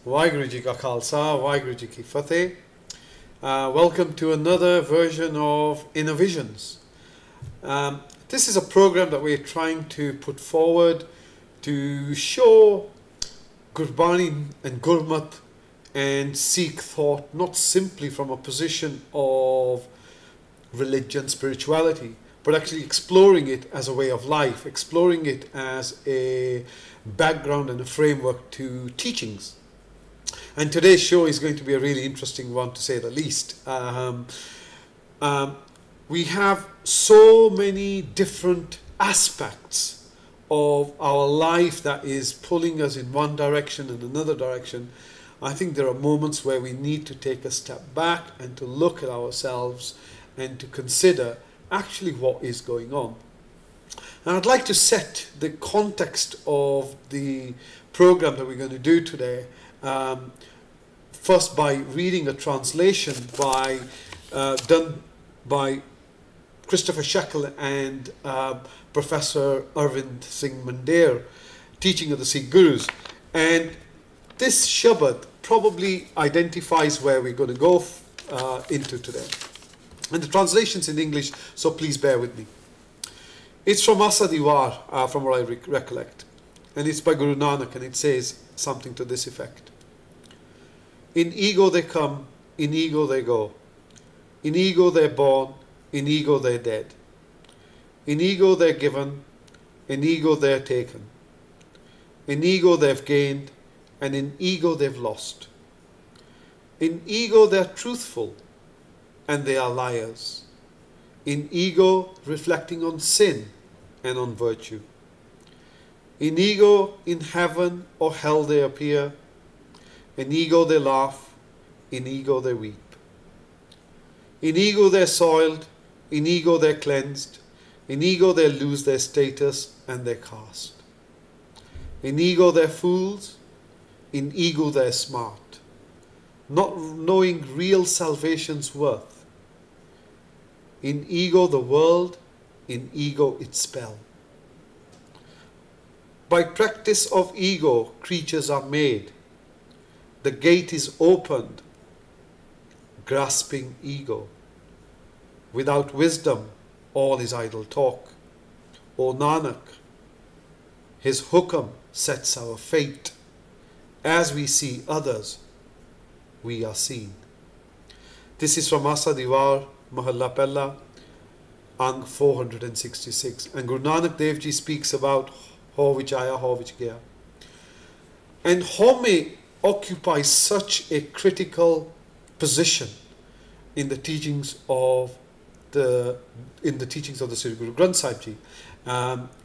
Waheguru Ji Ka Khalsa, Waheguru Ji Ki Fateh. Welcome to another version of Inner Visions. This is a program that we're trying to put forward to show Gurbani and Gurmat and Sikh thought not simply from a position of religion, spirituality, but actually exploring it as a way of life, exploring it as a background and a framework to teachings. And today's show is going to be a really interesting one, to say the least. We have so many different aspects of our life that is pulling us in one direction and another direction. I think there are moments where we need to take a step back and to look at ourselves and to consider actually what is going on. And I'd like to set the context of the program that we're going to do today, first by reading a translation done by Christopher Shekel and Professor Arvind Singh Panesar, teaching of the Sikh Gurus. And this Shabad probably identifies where we're going to go into today. And the translation's in English, so please bear with me. It's from Asa Diwar, from what I recollect. And it's by Guru Nanak, and it says something to this effect. In ego they come, in ego they go. In ego they're born, in ego they're dead. In ego they're given, in ego they're taken. In ego they've gained, and in ego they've lost. In ego they're truthful, and they are liars. In ego reflecting on sin and on virtue. In ego, in heaven or hell they appear. In ego they laugh, in ego they weep. In ego they're soiled, in ego they're cleansed. In ego they lose their status and their caste. In ego they're fools, in ego they're smart, not knowing real salvation's worth. In ego the world, in ego its spell. By practice of ego creatures are made. The gate is opened, grasping ego. Without wisdom, all is idle talk. O Nanak, his hukam sets our fate. As we see others, we are seen. This is from Asa Diwar, Mahalla Pella, Ang 466. And Guru Nanak Dev Ji speaks about ho vich aaya, ho vich gaya. And home occupies such a critical position in the teachings of the Sri Guru Granth Sahib Ji,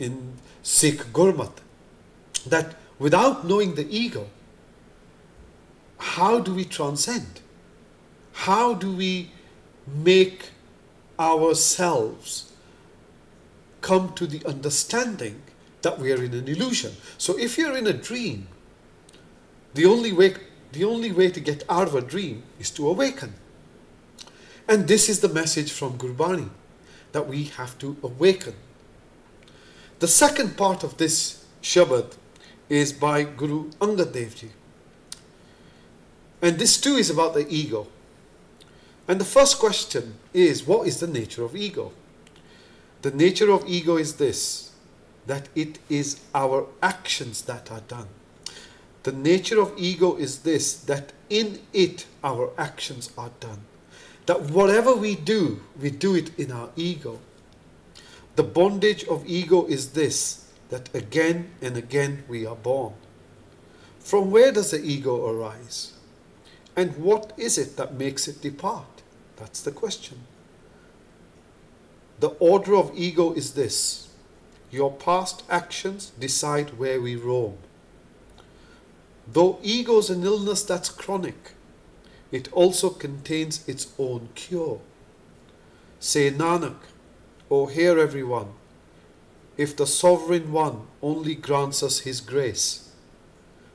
in Sikh Gurmat, that without knowing the ego, how do we transcend? How do we make ourselves come to the understanding that we are in an illusion? So if you're in a dream, the only way to get out of a dream is to awaken. And this is the message from Gurbani, that we have to awaken. The second part of this Shabad is by Guru Angad Dev Ji. And this too is about the ego. And the first question is, what is the nature of ego? The nature of ego is this, that it is our actions that are done. The nature of ego is this, that in it our actions are done. That whatever we do it in our ego. The bondage of ego is this, that again and again we are born. From where does the ego arise? And what is it that makes it depart? That's the question. The order of ego is this. Your past actions decide where we roam. Though ego is an illness that's chronic, it also contains its own cure. Say Nanak, O hear everyone, if the Sovereign One only grants us His grace,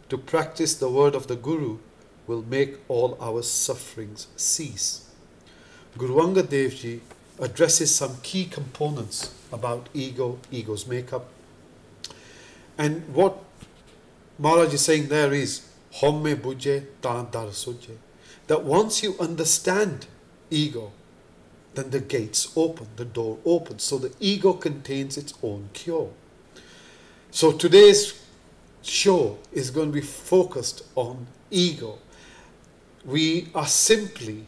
to practice the word of the Guru will make all our sufferings cease. Guru Angad Dev Ji addresses some key components about ego, ego's makeup. And what Maharaj is saying there is, Homme buje ta dar suje. That once you understand ego, then the gates open, the door opens. So the ego contains its own cure. So today's show is going to be focused on ego. We are simply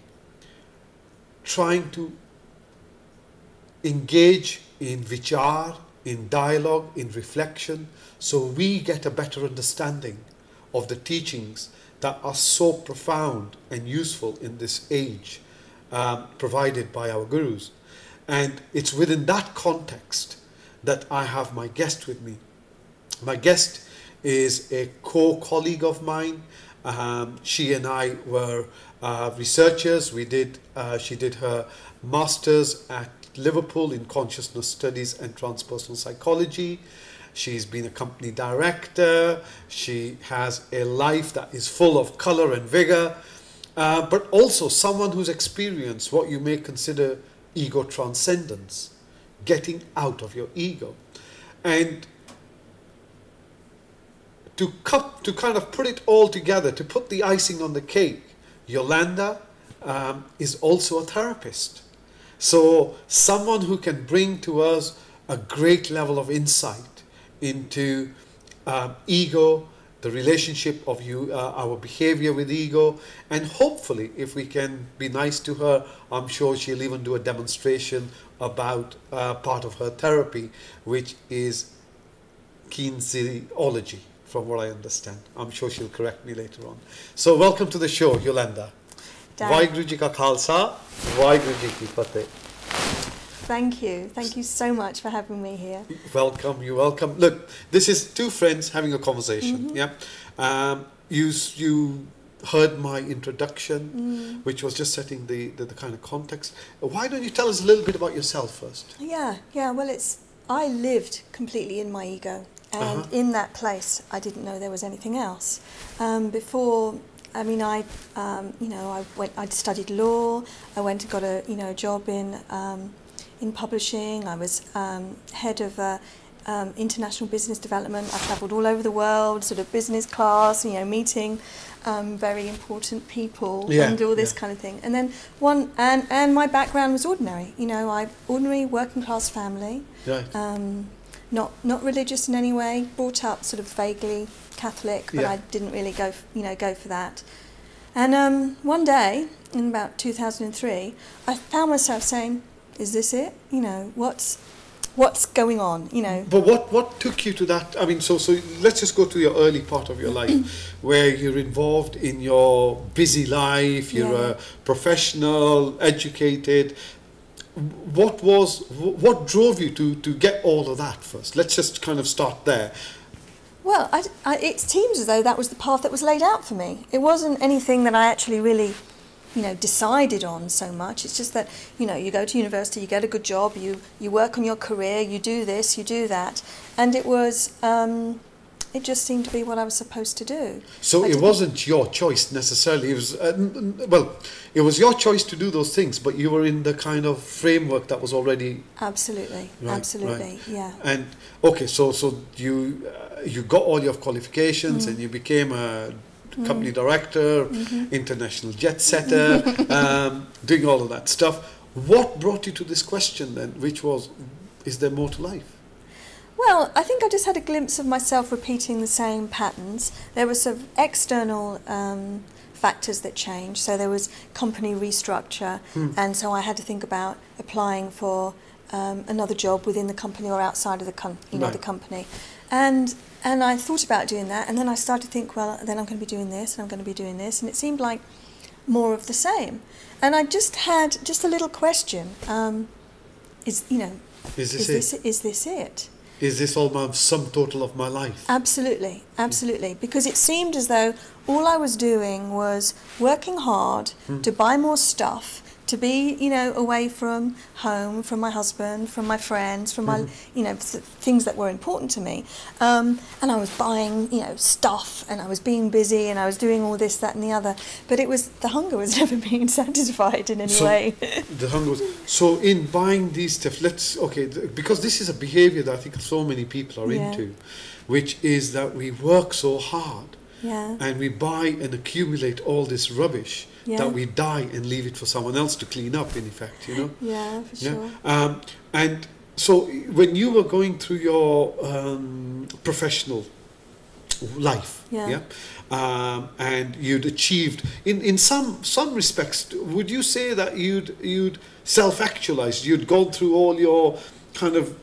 trying to engage in vichar, in dialogue, in reflection, so we get a better understanding of the teachings that are so profound and useful in this age, provided by our gurus. And it's within that context that I have my guest with me. My guest is a co-colleague of mine. She and I were researchers. She did her master's at Liverpool in consciousness studies and transpersonal psychology. She's been a company director. She has a life that is full of color and vigor, but also someone who's experienced what you may consider ego transcendence, getting out of your ego. And to kind of put it all together, to put the icing on the cake, Yolanda is also a therapist. So someone who can bring to us a great level of insight into ego, the relationship of our behavior with ego, and hopefully, if we can be nice to her, I'm sure she'll even do a demonstration about part of her therapy, which is kinesiology, from what I understand. I'm sure she'll correct me later on. So welcome to the show, Yolanda. Vaheguru Ji Ka Khalsa, Vaheguru Ji Ki Fateh. Thank you. Thank you so much for having me here. Welcome, you're welcome. Look, this is two friends having a conversation. Yeah. You heard my introduction, which was just setting the kind of context. Why don't you tell us a little bit about yourself first? Yeah. Well, I lived completely in my ego, and in that place, I didn't know there was anything else. Before, I mean, I studied law. I went and got a job in publishing. I was head of international business development. I travelled all over the world, sort of business class, meeting very important people and all this kind of thing. And then and my background was ordinary. Ordinary working class family. Right. Not religious in any way. Brought up sort of vaguely Catholic, but I didn't really go for that. And one day in about 2003, I found myself saying, "Is this it? What's going on? But what took you to that? I mean, so let's just go to your early part of your life, where you're involved in your busy life. You're a professional, educated. What drove you to get all of that first? Let's just kind of start there. Well, it seems as though that was the path that was laid out for me. It wasn't anything that I actually really decided on so much. It's just that, you go to university, you get a good job, you work on your career, you do this, you do that. And it was, it just seemed to be what I was supposed to do. So it wasn't your choice necessarily. It was, it was your choice to do those things, but you were in the kind of framework that was already... Absolutely, absolutely, yeah. And, okay, so you got all your qualifications and you became a company director, international jet setter, doing all of that stuff. What brought you to this question then, which was, is there more to life? Well, I think I just had a glimpse of myself repeating the same patterns. There were sort of external factors that changed. So there was company restructure, and so I had to think about applying for another job within the company or outside of the the company. And I thought about doing that, and then I started to think, well, then I'm going to be doing this, and I'm going to be doing this, and it seemed like more of the same. And I just had a little question: is this it? Is this all my sum total of my life? Absolutely, absolutely. Because it seemed as though all I was doing was working hard to buy more stuff, to be, away from home, from my husband, from my friends, from my, things that were important to me. And I was buying, stuff, and I was being busy, and I was doing all this, that, and the other. But the hunger was never being satisfied in any way. The hunger was... So in buying these stuff, because this is a behaviour that I think so many people are into, which is that we work so hard Yeah. and we buy and accumulate all this rubbish that we die and leave it for someone else to clean up, in effect, you know. Yeah, for sure. And so when you were going through your professional life, and you'd achieved in some respects, would you say that you'd self-actualized, you'd gone through all your kind of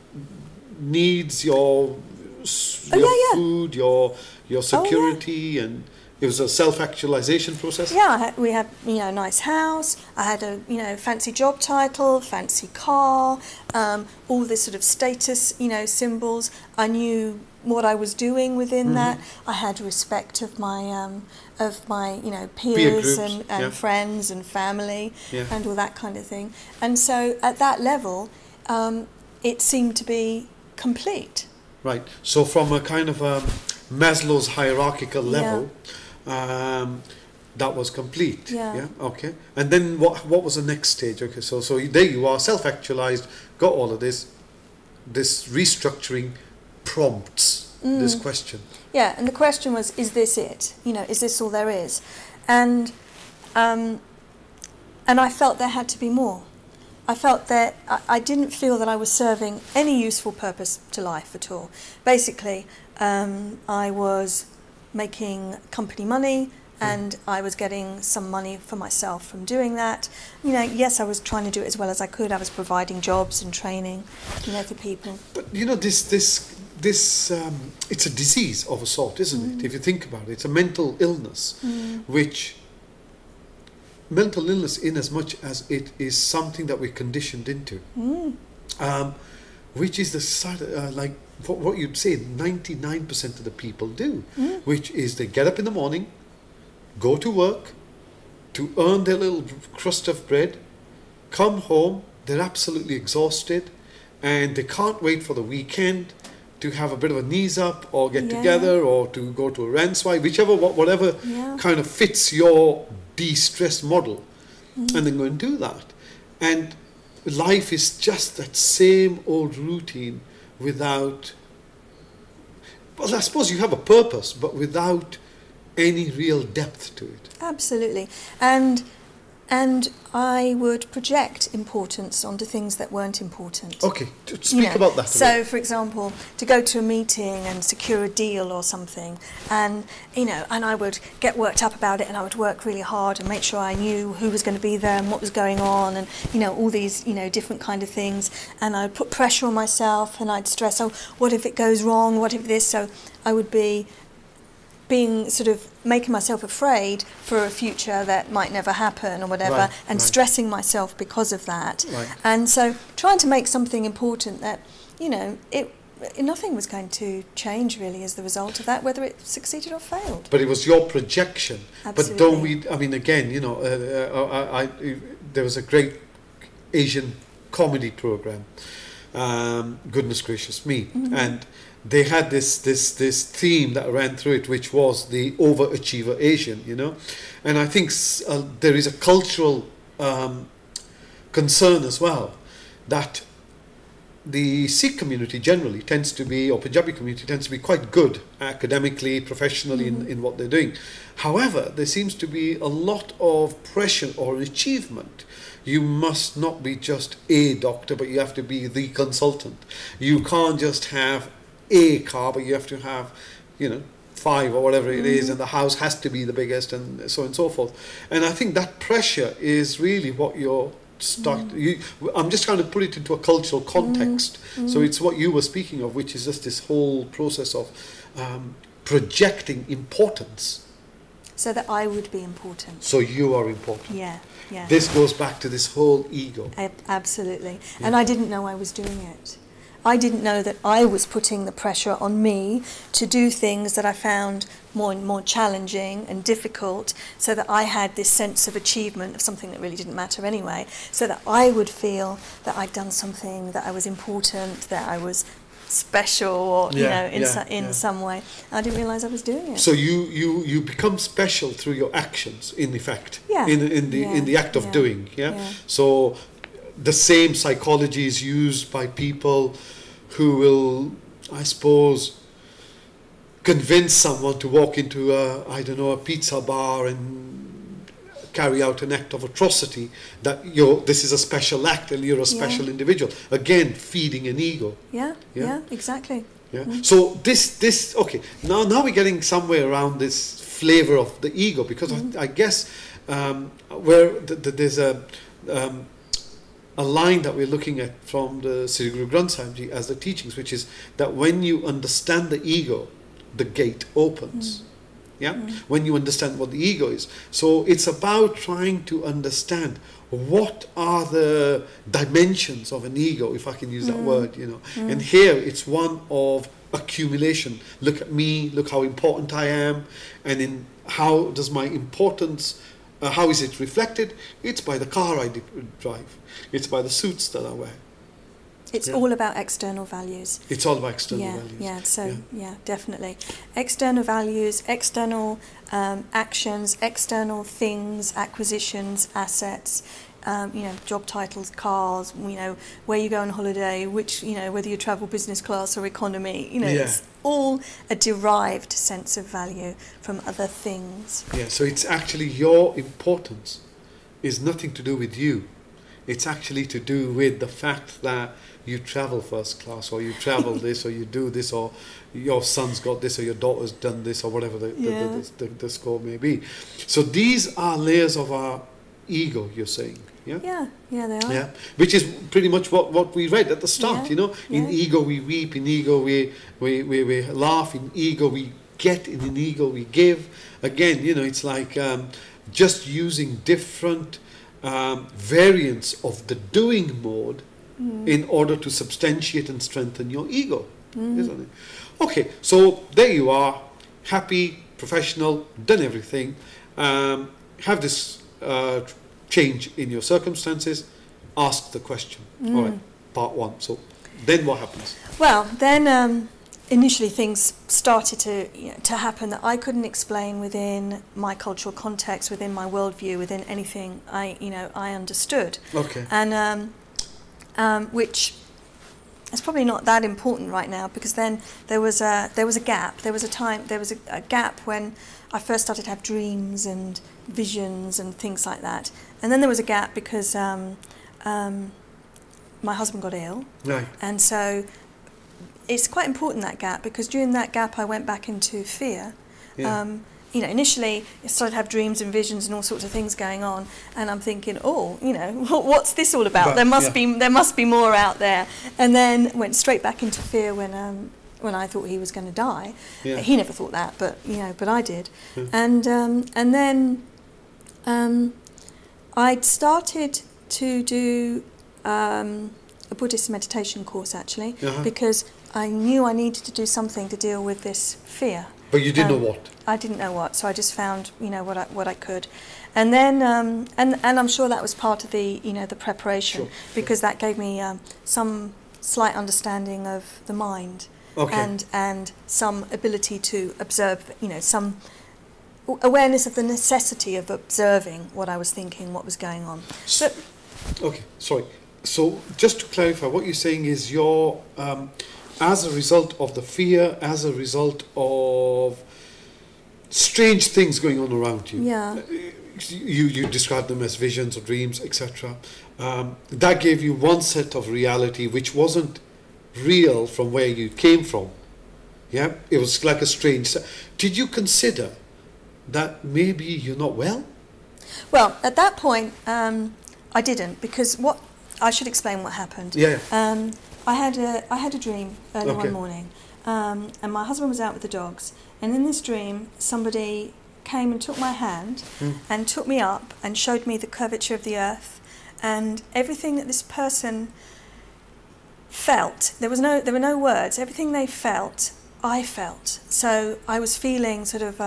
needs, your food, your security, and it was a self-actualization process? Yeah, we had, you know, a nice house. I had a, you know, fancy job title, fancy car, all this sort of status, you know, symbols. I knew what I was doing within that. I had respect of my you know, peers and friends and family and all that kind of thing. And so at that level, it seemed to be complete. Right. So from a kind of Maslow's hierarchical level, that was complete. Yeah. Okay. And then what was the next stage? Okay. So there you are, self-actualized, got all of this restructuring prompts this question. Yeah, and the question was, is this it? You know, is this all there is? And I felt there had to be more. I felt that I didn't feel that I was serving any useful purpose to life at all. Basically, I was making company money, and I was getting some money for myself from doing that. You know, yes, I was trying to do it as well as I could. I was providing jobs and training, you know, for people. But you know, this it's a disease of a sort, isn't it? If you think about it, it's a mental illness, which mental illness, in as much as it is something that we're conditioned into, which is the side like what you'd say 99% of the people do, which is they get up in the morning, go to work to earn their little crust of bread, come home, they're absolutely exhausted, and they can't wait for the weekend to have a bit of a knees up or get together or to go to a ranswai, whatever kind of fits your de-stress model, and then go and do that. And life is just that same old routine without, well, I suppose you have a purpose, but without any real depth to it. Absolutely. And I would project importance onto things that weren't important. Okay, speak about that. So, for example, to go to a meeting and secure a deal or something, and you know, and I would get worked up about it, and I would work really hard and make sure I knew who was going to be there and what was going on, and you know, all these, you know, different kind of things. And I would put pressure on myself, and I'd stress, oh, what if it goes wrong? What if this? So I would be being sort of making myself afraid for a future that might never happen or whatever, and stressing myself because of that. And so trying to make something important that, you know, nothing was going to change really as the result of that, whether it succeeded or failed. But it was your projection. Absolutely. But don't we, I mean, again, you know, there was a great Asian comedy program, Goodness Gracious Me, and they had this theme that ran through it, which was the overachiever Asian, you know. And I think there is a cultural concern as well that the Sikh community generally tends to be, or Punjabi community tends to be quite good academically, professionally in what they're doing. However, there seems to be a lot of pressure or achievement. You must not be just a doctor, but you have to be the consultant. You can't just have a car, but you have to have, you know, 5 or whatever it is, and the house has to be the biggest, and so on and so forth. And I think that pressure is really what you're I'm just trying to put it into a cultural context. So it's what you were speaking of, which is just this whole process of projecting importance. So that I would be important. So you are important. Yeah. This goes back to this whole ego. Absolutely. Yeah. And I didn't know I was doing it. I didn't know that I was putting the pressure on me to do things that I found more and more challenging and difficult, so that I had this sense of achievement of something that really didn't matter anyway, so that I would feel that I'd done something, that I was important, that I was special, or in some way. I didn't realise I was doing it. So you become special through your actions, in effect. Yeah. In the act of doing. Yeah. So the same psychology is used by people who will, I suppose, convince someone to walk into a pizza bar and carry out an act of atrocity, that this is a special act and you're a special individual. Again, feeding an ego. Yeah, exactly. Yeah. So this okay. Now we're getting somewhere around this flavor of the ego, because I guess where there's a line that we're looking at from the Sri Guru Granth Sahib Ji as the teachings, which is that when you understand the ego, the gate opens. When you understand what the ego is. So it's about trying to understand what are the dimensions of an ego, if I can use that word, And here it's one of accumulation. Look at me, look how important I am, and in how does my importance, how is it reflected? It's by the car I drive. It's by the suits that I wear. It's all about external values. It's all about external values. Yeah, definitely. External values, external actions, external things, acquisitions, assets, job titles, cars, where you go on holiday, which, whether you travel business class or economy, it's all a derived sense of value from other things. Yeah, so it's actually your importance is nothing to do with you. It's actually to do with the fact that you travel first class, or you travel this, or you do this, or your son's got this, or your daughter's done this, or whatever the score may be. So these are layers of our ego, you're saying. Yeah, they are. Yeah, which is pretty much what we read at the start. In ego we weep, in ego we laugh, in ego we get, in an ego we give. Again, it's like just using different variants of the doing mode in order to substantiate and strengthen your ego, isn't it? Okay, so there you are, happy, professional, done everything, have this change in your circumstances, ask the question. All right, part one. So then what happens? Well, then initially things started to happen that I couldn't explain within my cultural context, within my worldview, within anything I understood. Okay. And which is probably not that important right now, because then there was a gap. There was a gap when I first started to have dreams and visions and things like that. And then there was a gap because my husband got ill. Right. And so it's quite important, that gap, because during that gap I went back into fear. Initially I started to have dreams and visions and all sorts of things going on, and I'm thinking, what's this all about? But, there must be more out there. And then went straight back into fear when I thought he was going to die. He never thought that, but I did. And then I'd started to do a Buddhist meditation course, actually, because I knew I needed to do something to deal with this fear. But you didn't know what? I didn't know what, so I just found, what I could. And then, and I'm sure that was part of the, the preparation, because that gave me some slight understanding of the mind. Okay. And some ability to observe, some awareness of the necessity of observing what I was thinking, what was going on. Okay, sorry. So just to clarify, what you're saying is you're, as a result of the fear, as a result of strange things going on around you, you describe them as visions or dreams, etc. That gave you one set of reality which wasn't real from where you came from. Yeah, it was like a strange. Did you consider that maybe you're not well? Well, at that point, I didn't, because I should explain what happened. I had a dream early one morning, and my husband was out with the dogs, and in this dream somebody came and took my hand and took me up and showed me the curvature of the earth, and everything that this person felt. There were no words. Everything they felt, I felt. So I was feeling sort of,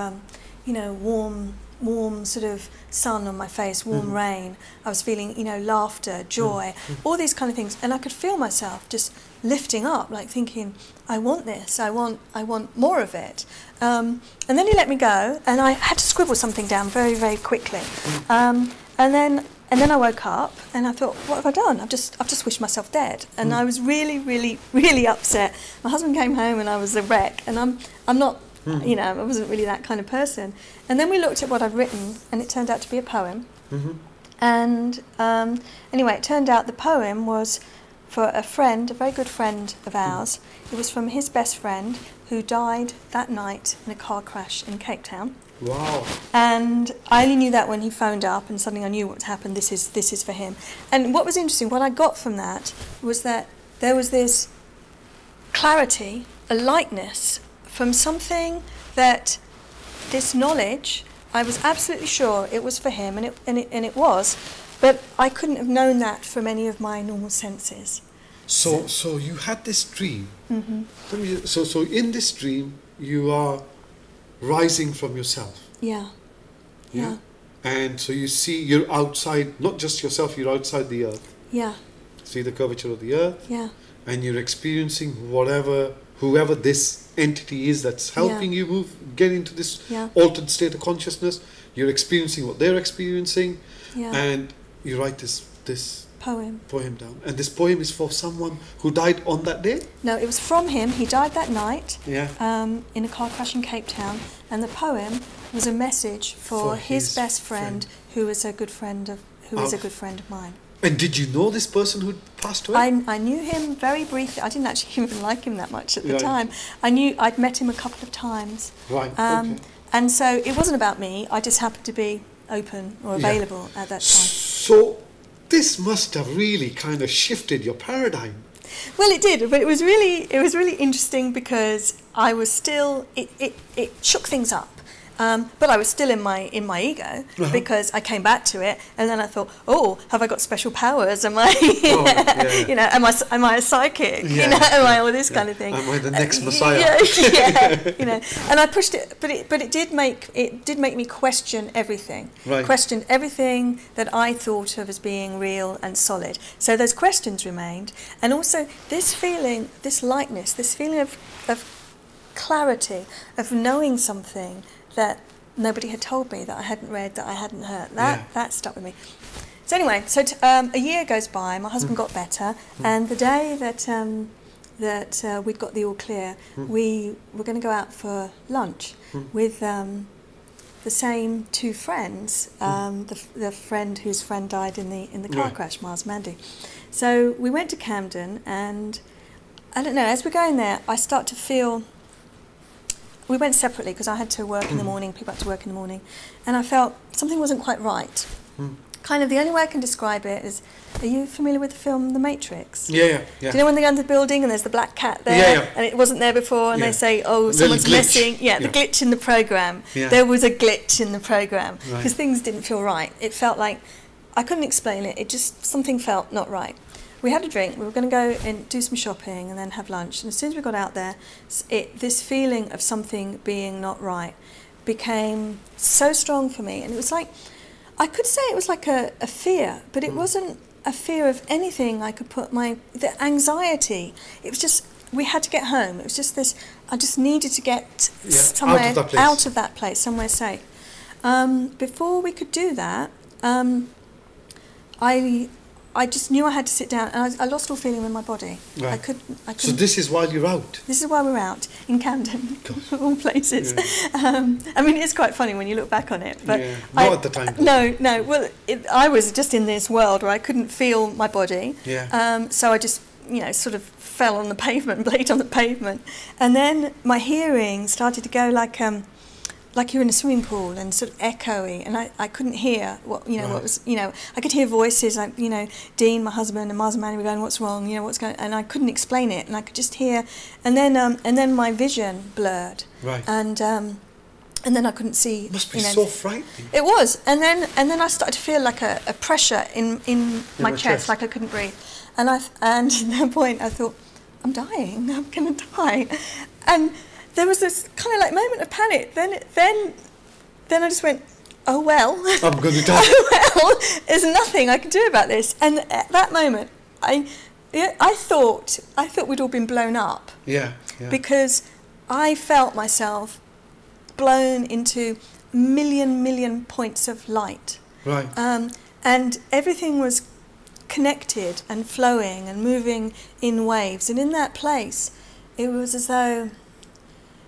warm sort of sun on my face, warm rain. I was feeling, laughter, joy, all these kind of things, and I could feel myself just lifting up, like thinking, I want this. I want more of it. And then he let me go, and I had to scribble something down very, very quickly. And then I woke up and I thought, what have I done? I've just wished myself dead. And I was really, really, really upset. My husband came home and I was a wreck. And I'm not You know, I wasn't really that kind of person. And then we looked at what I'd written, and it turned out to be a poem. And anyway, it turned out the poem was for a friend, a very good friend of ours. It was from his best friend who died that night in a car crash in Cape Town. Wow. And I only knew that when he phoned up, and suddenly I knew what happened. This is for him. And what was interesting, what I got from that was that there was this clarity, a lightness from something that this knowledge, I was absolutely sure it was for him, and it was, but I couldn't have known that from any of my normal senses. So you had this dream. So in this dream, you are rising from yourself. Yeah. And so you see, you're outside, not just yourself, you're outside the earth. Yeah. See the curvature of the earth. Yeah. And you're experiencing whoever this entity is that's helping you get into this altered state of consciousness. You're experiencing what they're experiencing. Yeah. And you write this poem down. And this poem is for someone who died on that day? No, it was from him. He died that night in a car crash in Cape Town. And the poem was a message for his best friend, who is a good friend of mine. And did you know this person who passed away? I knew him very briefly. I didn't actually even like him that much at the time. I'd met him a couple of times. Right. Okay. And so it wasn't about me. I just happened to be open or available at that time. So this must have really kind of shifted your paradigm. Well, it did, but it was really interesting because I was still it shook things up. But I was still in my ego because I came back to it, and then I thought, oh, have I got special powers? Am I, you know, am I a psychic? Yeah, you know, am I all this kind of thing? Am I the next Messiah? You know, and I pushed it, but it did make me question everything, questioned everything that I thought of as being real and solid. So those questions remained, and also this feeling, this lightness, this feeling of clarity, of knowing something that nobody had told me, that I hadn't read, that I hadn't heard. That stuck with me. So anyway, a year goes by, my husband got better, and the day that we'd got the all clear, we were going to go out for lunch with the same two friends, the friend whose friend died in the car crash, Miles Mandy. So we went to Camden, and I don't know, as we're going there, I start to feel. We went separately because I had to work in the morning, people had to work in the morning, and I felt something wasn't quite right. Kind of the only way I can describe it is, are you familiar with the film The Matrix? Yeah. Do you know when they go into the building and there's the black cat there, and it wasn't there before, and they say, oh, someone's missing. The glitch in the program. There was a glitch in the program because things didn't feel right. It felt like, I couldn't explain it, it just, something felt not right. We had a drink, we were going to go and do some shopping and then have lunch, and as soon as we got out there, this feeling of something being not right became so strong for me, and it was like, I could say it was like a fear, but it wasn't a fear of anything I could put the anxiety, it was just, we had to get home, it was just this, I just needed to get somewhere out of that place, somewhere safe. Before we could do that, I just knew I had to sit down, and I lost all feeling in my body. I couldn't. So this is while you're out? This is why we're out, in Camden, of all places. I mean, it's quite funny when you look back on it. But not at the time. No. Well, I was just in this world where I couldn't feel my body. So I just, sort of fell on the pavement, blade on the pavement. And then my hearing started to go like you're in a swimming pool and sort of echoey, and I couldn't hear what was, I could hear voices like, Dean, my husband, and Mars and Manny were going, what's wrong, what's going, and I couldn't explain it, and I could just hear, and then my vision blurred, and then I couldn't see. It must be so frightening. It was, and then I started to feel like a pressure in my chest, like I couldn't breathe, and at that point I thought, I'm dying, I'm gonna die, and there was this kind of like moment of panic. Then I just went, oh well. I'm going to die. Oh well, there's nothing I can do about this. And at that moment, I thought we'd all been blown up. Yeah. Because I felt myself blown into million points of light. Right. And everything was connected and flowing and moving in waves. And in that place, it was as though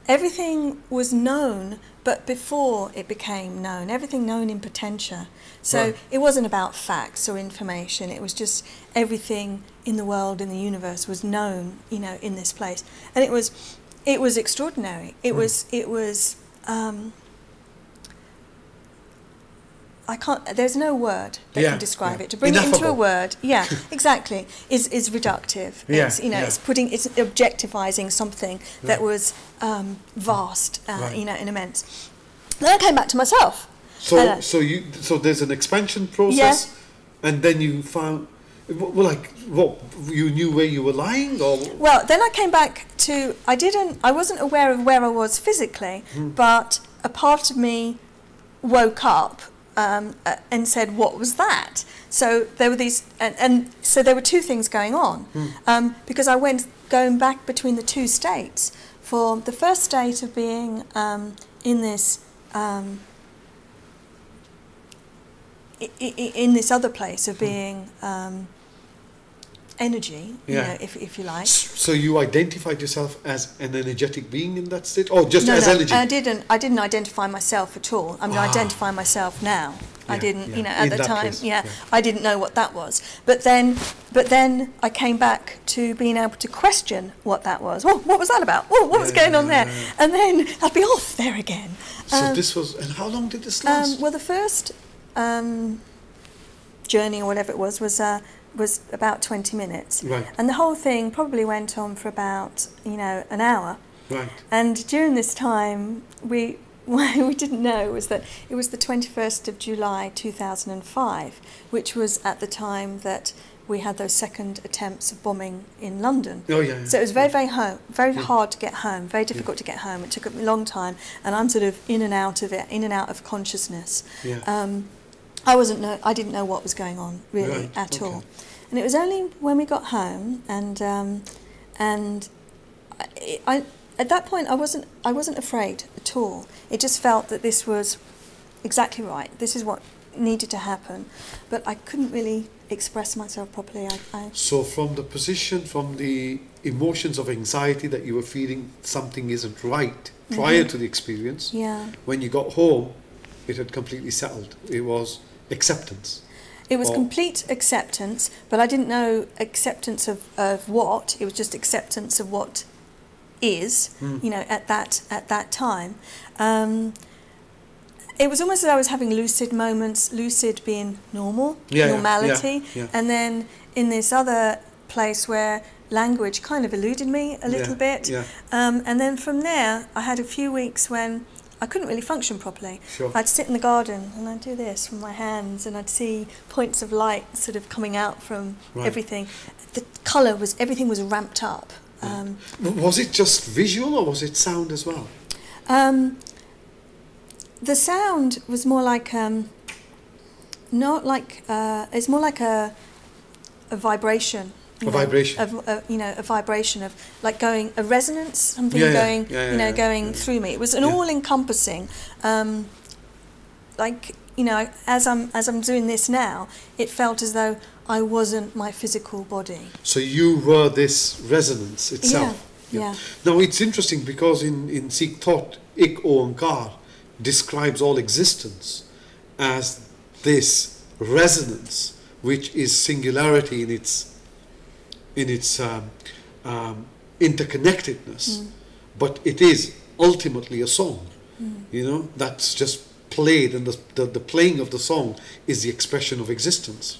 everything was known, but before it became known, everything known in potentia. So Right. it wasn't about facts or information. It was just everything in the world, in the universe, was known, you know, in this place, and it was extraordinary. It was. I can't. There's no word that can describe it. To bring it into a word, exactly, is reductive. It's, you know, it's objectivizing something that was vast, you know, and immense. Then I came back to myself. So there's an expansion process, and then you found, what you knew where you were lying, or? Well, then I came back to. I wasn't aware of where I was physically, but a part of me woke up. And said, what was that? So there were these, and so there were two things going on, because I went going back between the two states. For the first state of being in this other place of being energy, you know, if you like. So you identified yourself as an energetic being in that state, or just as energy? I didn't identify myself at all. I mean, I identify myself now. I didn't, you know, at the time. I didn't know what that was. But then I came back to being able to question what that was. Well, what was that about? Oh, what was going on there? And then I'd be off there again. So this was, and how long did this last? Well, the first journey or whatever it was about 20 minutes. Right. And the whole thing probably went on for about, you know, an hour. Right. And during this time, what we didn't know was that it was the 21st of July 2005, which was at the time that we had those second attempts of bombing in London. Oh, yeah. So it was very hard to get home, very difficult to get home. It took a long time, and I'm sort of in and out of it, in and out of consciousness. Yeah. I didn't know what was going on really at all, and it was only when we got home and I at that point I wasn't afraid at all. It just felt that this was exactly right. This is what needed to happen, but I couldn't really express myself properly. So from the position, from the emotions of anxiety that you were feeling, something isn't right prior to the experience. Yeah. When you got home, it had completely settled. It was acceptance. It was complete acceptance, but I didn't know acceptance of what. It was just acceptance of what is, you know, at that time. It was almost as I was having lucid moments, lucid being normality, and then in this other place where language kind of eluded me a little bit. And then from there, I had a few weeks when I couldn't really function properly. Sure. I'd sit in the garden and I'd do this with my hands, and I'd see points of light sort of coming out from everything. The colour was, everything was ramped up. Was it just visual or was it sound as well? The sound was more like, it's more like a vibration. A vibration. A vibration of like going, a resonance, something going through me. It was an all-encompassing, like, you know, as I'm doing this now, it felt as though I wasn't my physical body. So you were this resonance itself. Yeah. Now it's interesting because in Sikh thought, Ik Oankar describes all existence as this resonance, which is singularity in its interconnectedness, but it is ultimately a song. You know, that's just played, and the playing of the song is the expression of existence.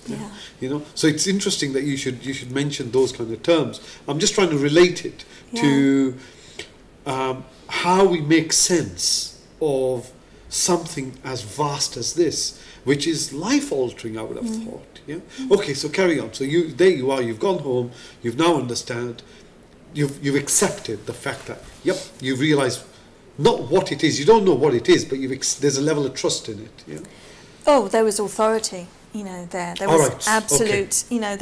You know, so it's interesting that you should mention those kind of terms. I'm just trying to relate it to how we make sense of something as vast as this, which is life-altering, I would have thought. Yeah. Okay, so carry on. So there you are. You've gone home. You've now understood. You've accepted the fact that you realise not what it is. You don't know what it is, but there's a level of trust in it. Yeah. Oh, there was authority. You know, there was absolute. You know,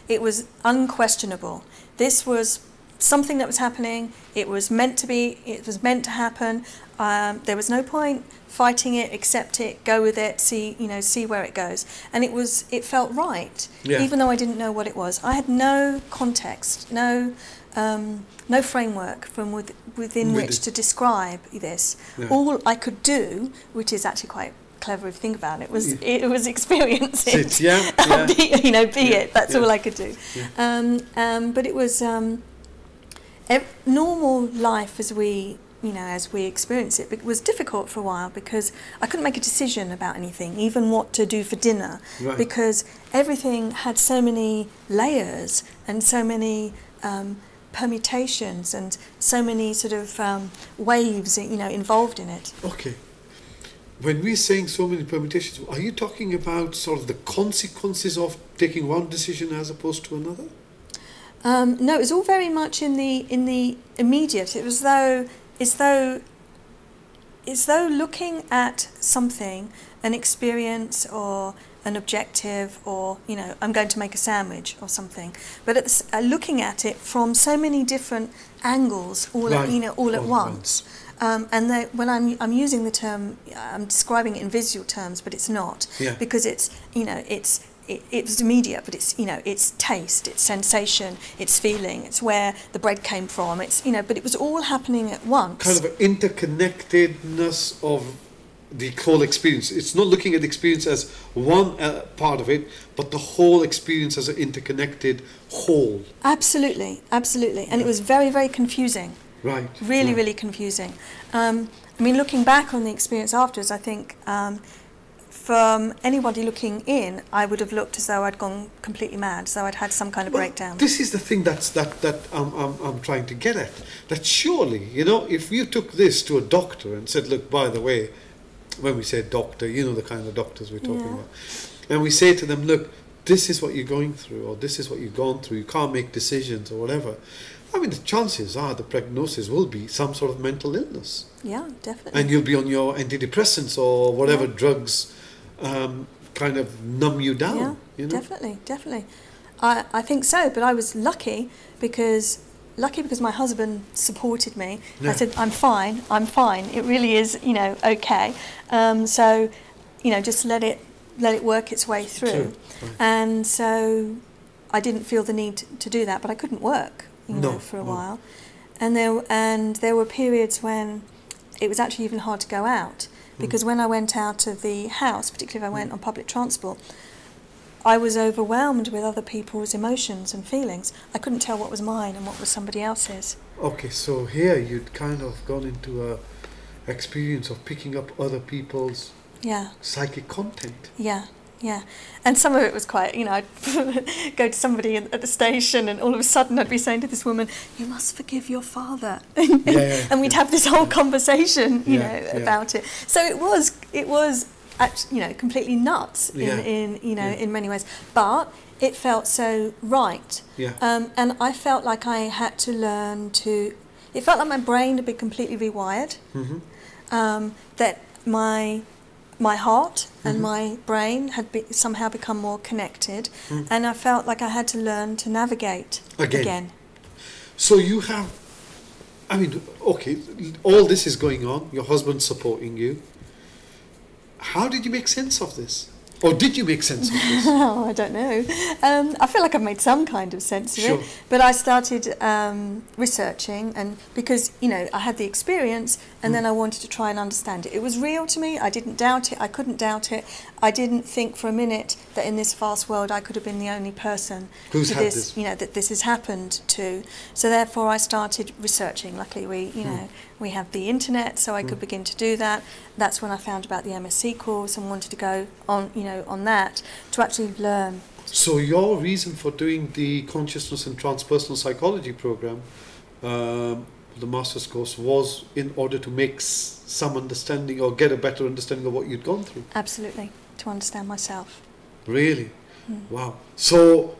it was unquestionable. This was something that was happening. It was meant to be. It was meant to happen. There was no point fighting it. Accept it. Go with it. See where it goes. And it felt right, even though I didn't know what it was. I had no context, no no framework from within which to describe this. Yeah. All I could do, which is actually quite clever if you think about it, was experience it. Yeah. Be it. That's all I could do. Yeah. But it was normal life as we experience it. It was difficult for a while because I couldn't make a decision about anything, even what to do for dinner, Right. because everything had so many layers and so many permutations and so many sort of waves, involved in it. Okay. When we're saying so many permutations, are you talking about sort of the consequences of taking one decision as opposed to another? No, it was all very much in the immediate. It was as though looking at something, an experience or an objective, or I'm going to make a sandwich or something, but looking at it from so many different angles, all at once. And when I'm using the term, I'm describing it in visual terms, but it's not, because it's immediate, but it's taste, it's sensation, it's feeling, it's where the bread came from, but it was all happening at once. Kind of an interconnectedness of the whole experience. It's not looking at the experience as one part of it, but the whole experience as an interconnected whole. Absolutely. And it was very, very confusing. Right. Really confusing. Looking back on the experience afterwards, I think from anybody looking in, I would have looked as though I'd gone completely mad, as though I'd had some kind of breakdown. This is the thing that I'm trying to get at. That surely, if you took this to a doctor and said, look, by the way, when we say doctor, the kind of doctors we're talking about, and we say to them, look, this is what you're going through, or this is what you've gone through, you can't make decisions or whatever. The chances are the prognosis will be some sort of mental illness. Yeah, definitely. And you'll be on your antidepressants or whatever drugs kind of numb you down. Yeah, definitely. I think so, but I was lucky because my husband supported me. Yeah. I said, I'm fine. It really is, okay. So, just let it work its way through. Right. And so I didn't feel the need to do that, but I couldn't work, for a while. And there were periods when it was actually even hard to go out, because when I went out of the house, particularly if I went on public transport, I was overwhelmed with other people's emotions and feelings. I couldn't tell what was mine and what was somebody else's. Okay, so here you'd kind of gone into a experience of picking up other people's psychic content. Yeah, and some of it was quite, I'd go to somebody at the station and all of a sudden I'd be saying to this woman, you must forgive your father. And we'd have this whole conversation, about it. So it was actually, completely nuts in many ways. But it felt so right. Yeah. And I felt like I had to learn it felt like my brain had been completely rewired. Mm-hmm. That my heart and my brain had somehow become more connected, and I felt like I had to learn to navigate again. So you have, all this is going on, your husband's supporting you. How did you make sense of this? Or did you make sense of this? Oh, I don't know. I feel like I've made some kind of sense of it. But I started researching, and because, I had the experience, and then I wanted to try and understand it. It was real to me. I didn't doubt it. I couldn't doubt it. I didn't think for a minute that in this vast world I could have been the only person who's had this, that this has happened to. So therefore I started researching. Luckily we have the internet, so I could begin to do that. That's when I found about the MSc course and wanted to go on, on that to actually learn. So your reason for doing the consciousness and transpersonal psychology program, the master's course, was in order to make some understanding or get a better understanding of what you'd gone through? Absolutely, to understand myself. Really? Wow. So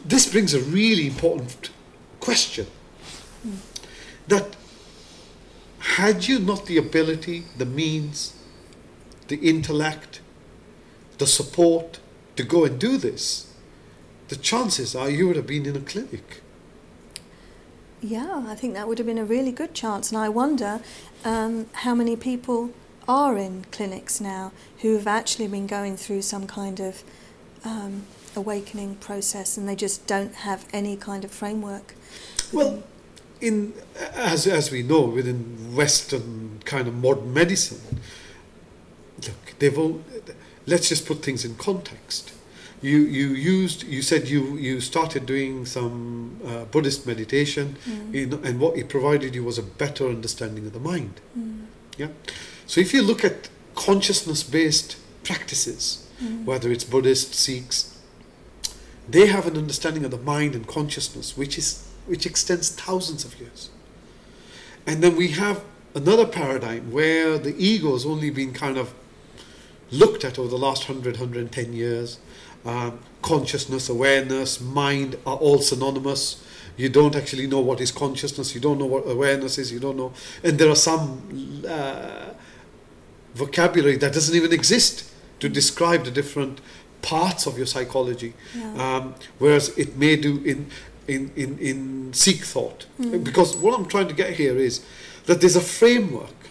this brings a really important question. That had you not the ability, the means, the intellect, the support to go and do this, the chances are you would have been in a clinic. Yeah, I think that would have been a really good chance, and I wonder how many people are in clinics now who have actually been going through some kind of awakening process and they just don't have any kind of framework. Well, as we know, within Western kind of modern medicine, look, let's just put things in context. You said you started doing some Buddhist meditation, and what it provided you was a better understanding of the mind. Yeah. So if you look at consciousness-based practices, whether it's Buddhist, Sikhs, they have an understanding of the mind and consciousness which extends thousands of years. And then we have another paradigm where the ego has only been kind of looked at over the last 110 years. Consciousness, awareness, mind are all synonymous. You don't actually know what is consciousness, you don't know what awareness is, you don't know. And there are some vocabulary that doesn't even exist to describe the different parts of your psychology. Whereas it may do in Sikh thought. Because what I'm trying to get here is that there's a framework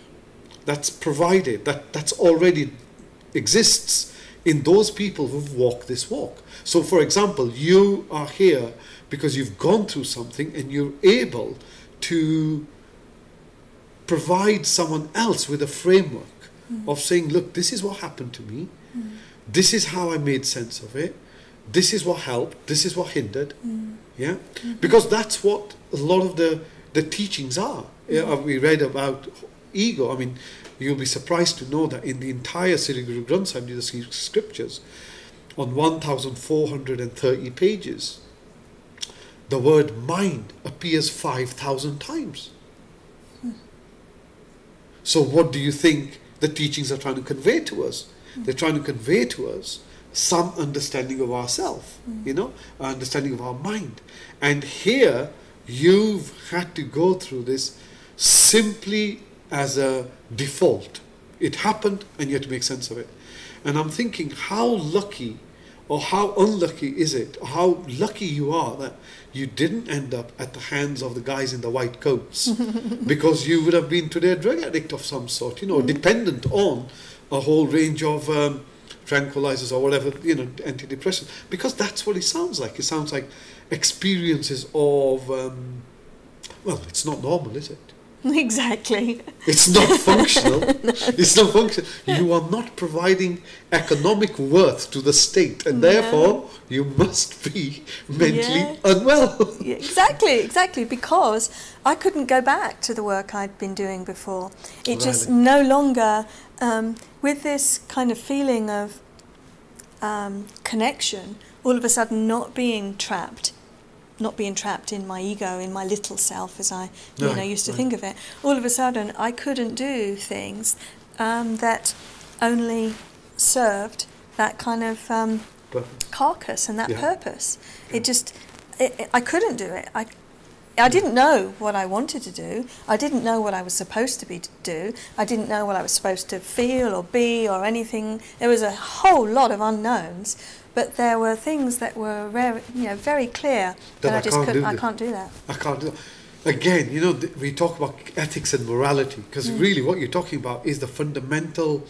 that's provided, that's already exists in those people who've walked this walk. So for example, you are here because you've gone through something and you're able to provide someone else with a framework of saying, look, this is what happened to me, this is how I made sense of it, this is what helped, this is what hindered. Yeah, because that's what a lot of the teachings are. We read about ego. I mean, you'll be surprised to know that in the entire Sri Guru Granth Sahib, the scriptures, on 1,430 pages, the word mind appears 5,000 times. So what do you think the teachings are trying to convey to us? They're trying to convey to us some understanding of ourselves, understanding of our mind. And here, you've had to go through this simply as a default. It happened and you had to make sense of it. And I'm thinking, how lucky or how unlucky is it, or how lucky you are that you didn't end up at the hands of the guys in the white coats, because you would have been today a drug addict of some sort, dependent on a whole range of tranquilizers or whatever, antidepressants, because that's what it sounds like. It sounds like experiences of, well, it's not normal, is it? Exactly. It's not functional. No. It's not functional. You are not providing economic worth to the state, and therefore you must be mentally unwell. Exactly, because I couldn't go back to the work I'd been doing before. It just no longer, with this kind of feeling of connection, all of a sudden not being trapped in my ego, in my little self, as I used to think of it. All of a sudden, I couldn't do things that only served that kind of carcass and that purpose. I couldn't do it. I didn't know what I wanted to do. I didn't know what I was supposed to do. I didn't know what I was supposed to feel or be or anything. There was a whole lot of unknowns. But there were things that were very clear that I just couldn't. I can't do that. I can't do that. Again, we talk about ethics and morality, because really what you're talking about is the fundamentals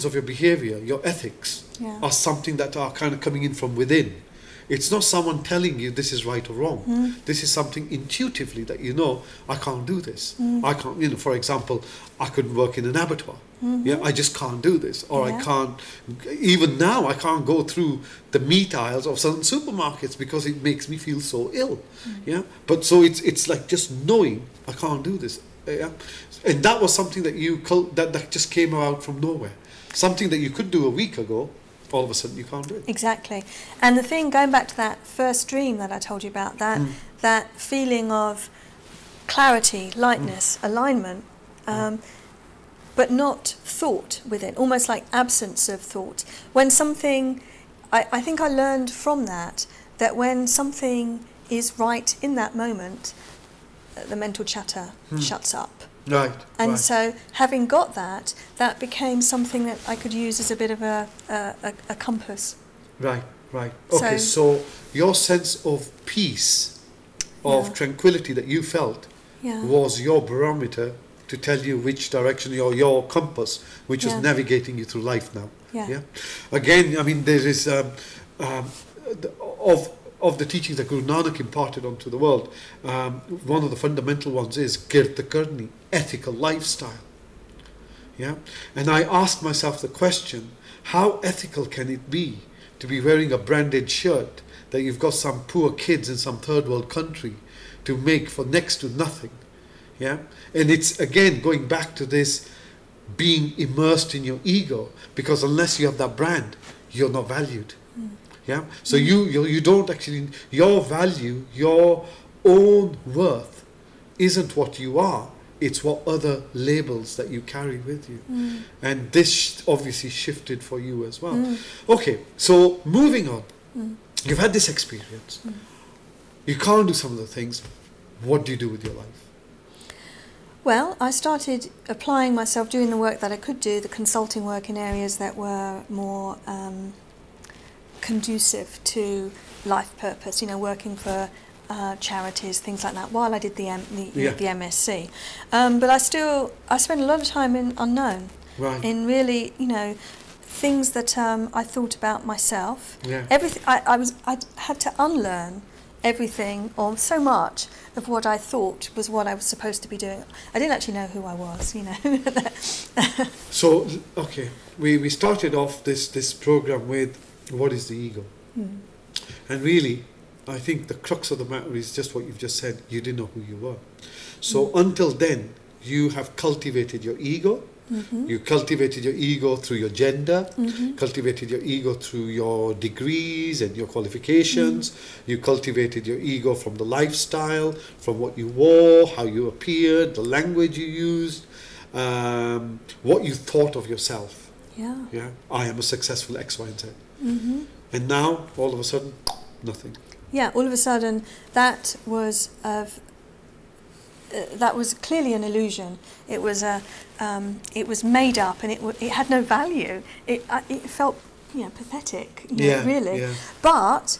of your behavior. Your ethics are something that are kind of coming in from within. It's not someone telling you this is right or wrong. This is something intuitively that I can't do this. I can't, for example, I couldn't work in an abattoir. I just can't do this. Or I can't, even now, I can't go through the meat aisles of certain supermarkets because it makes me feel so ill. But so it's like just knowing I can't do this. And that was something that that just came out from nowhere. Something that you could do a week ago, all of a sudden you can't do it. Exactly. And the thing, going back to that first dream that I told you about, that feeling of clarity, lightness, alignment, but not thought with it, almost like absence of thought. When something, I think I learned from that when something is right in that moment, the mental chatter shuts up. Right. And so, having got that became something that I could use as a bit of a compass. Right. Okay, so your sense of peace, of tranquility that you felt, was your barometer to tell you which direction, your compass, which was navigating you through life now. Yeah. Again, I mean, there is of the teachings that Guru Nanak imparted onto the world, one of the fundamental ones is Kirta Karni, ethical lifestyle. Yeah, and I asked myself the question: how ethical can it be to be wearing a branded shirt that you've got some poor kids in some third world country to make for next to nothing? Yeah, and it's again going back to this being immersed in your ego, because unless you have that brand, you're not valued. Yeah, so you don't actually, your value, your own worth isn't what you are, it's what other labels that you carry with you. And this obviously shifted for you as well. Okay, so moving on, you've had this experience, you can't do some of the things. What do you do with your life? Well, I started applying myself, doing the work that I could do, the consulting work in areas that were more conducive to life purpose, you know, working for charities, things like that, while I did the MSc. But I spent a lot of time in unknown, in really, you know, things that I thought about myself. Everything, I had to unlearn everything, or so much of what I thought was what I was supposed to be doing. I didn't actually know who I was, you know. So, okay, we started off this program with what is the ego? And really, I think the crux of the matter is just what you've just said. You didn't know who you were. So until then, you have cultivated your ego. You cultivated your ego through your gender, cultivated your ego through your degrees and your qualifications, you cultivated your ego from the lifestyle, from what you wore, how you appeared, the language you used, what you thought of yourself. Yeah, I am a successful X, Y, and Z. And now, all of a sudden, nothing. Yeah, all of a sudden, that was clearly an illusion. It was made up, and it had no value. It felt, you know, pathetic, you know, really. Yeah. But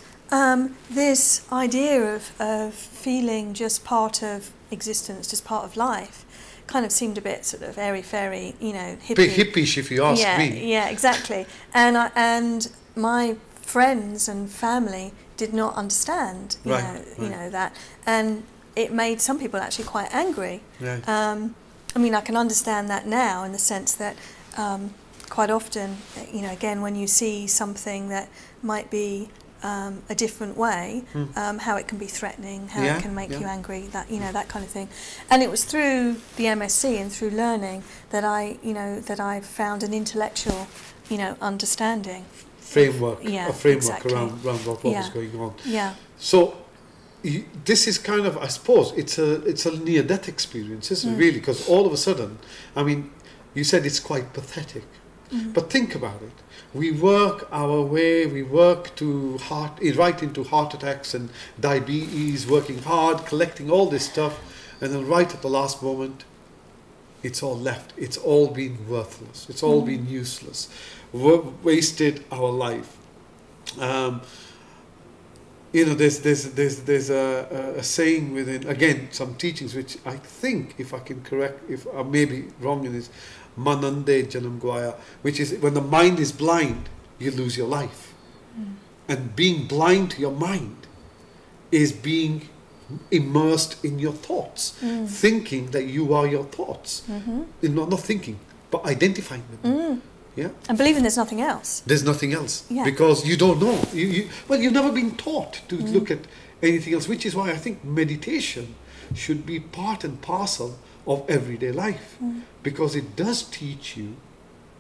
this idea of feeling just part of existence, just part of life, kind of seemed a bit sort of airy-fairy, you know, hippie. Bit hippish, if you ask me. Yeah, exactly. And my friends and family did not understand, you know that, and it made some people actually quite angry. I mean, I can understand that now, in the sense that quite often, you know, again, when you see something that might be a different way, how it can be threatening, how it can make you angry, that, you know, that kind of thing. And it was through the MSc and through learning that I found an intellectual, you know, understanding. Framework, a framework around what was going on. So this is kind of, I suppose, it's a near-death experience, isn't it, really? Because all of a sudden, I mean, you said it's quite pathetic, but think about it. We work our way, we work right into heart attacks and diabetes, working hard, collecting all this stuff, and then right at the last moment, it's all left. It's all been worthless. It's all been useless. Wasted our life. You know, there's a saying within, again, some teachings which I think, if I can correct, if I may be wrong in this, manande janam guaya, which is when the mind is blind, you lose your life. And being blind to your mind is being immersed in your thoughts, thinking that you are your thoughts. Not thinking, but identifying with them. Yeah. And believing there's nothing else. There's nothing else. Because you don't know. You've never been taught to look at anything else, which is why I think meditation should be part and parcel of everyday life. Because it does teach you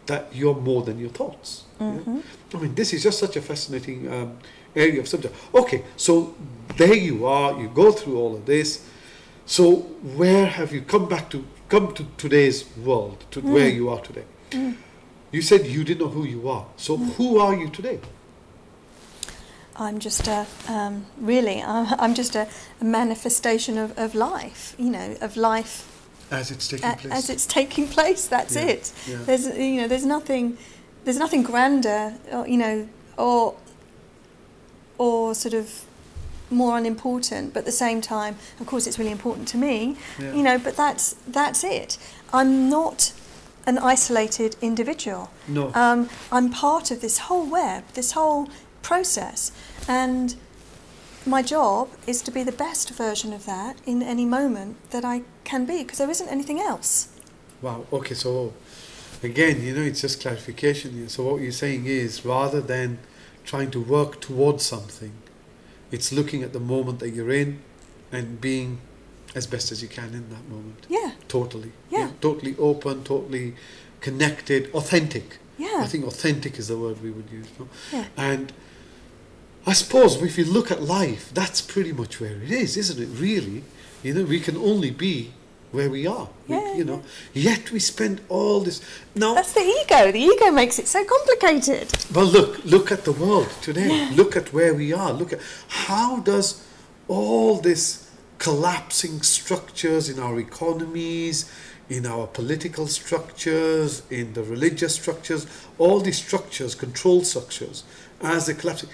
that you're more than your thoughts. Yeah? I mean, this is just such a fascinating area of subject. Okay, so there you are, you go through all of this. So where have you come to today's world, to where you are today? You said you didn't know who you are. So who are you today? I'm just I'm just a manifestation of life, you know, of life as it's taking place. As it's taking place, that's it. Yeah. There's nothing grander, you know, or sort of more unimportant, but at the same time, of course, it's really important to me, you know, but that's it. I'm not an isolated individual. No. I'm part of this whole web, this whole process, and my job is to be the best version of that in any moment that I can be, because there isn't anything else. Wow. Okay. So again, it's just clarification here. So what you're saying is, rather than trying to work towards something, it's looking at the moment that you're in and being as best as you can in that moment. Yeah. Totally. Yeah. Totally open, totally connected, authentic. Yeah. I think authentic is the word we would use. No? Yeah. And I suppose if you look at life, that's pretty much where it is, isn't it? Really, we can only be where we are. Yeah, Yet we spend all this. Now that's the ego. The ego makes it so complicated. Well, look at the world today. Yeah. Look at where we are. Look at how does all this collapsing structures in our economies, in our political structures, in the religious structures, all these structures, control structures, as they're collapsing.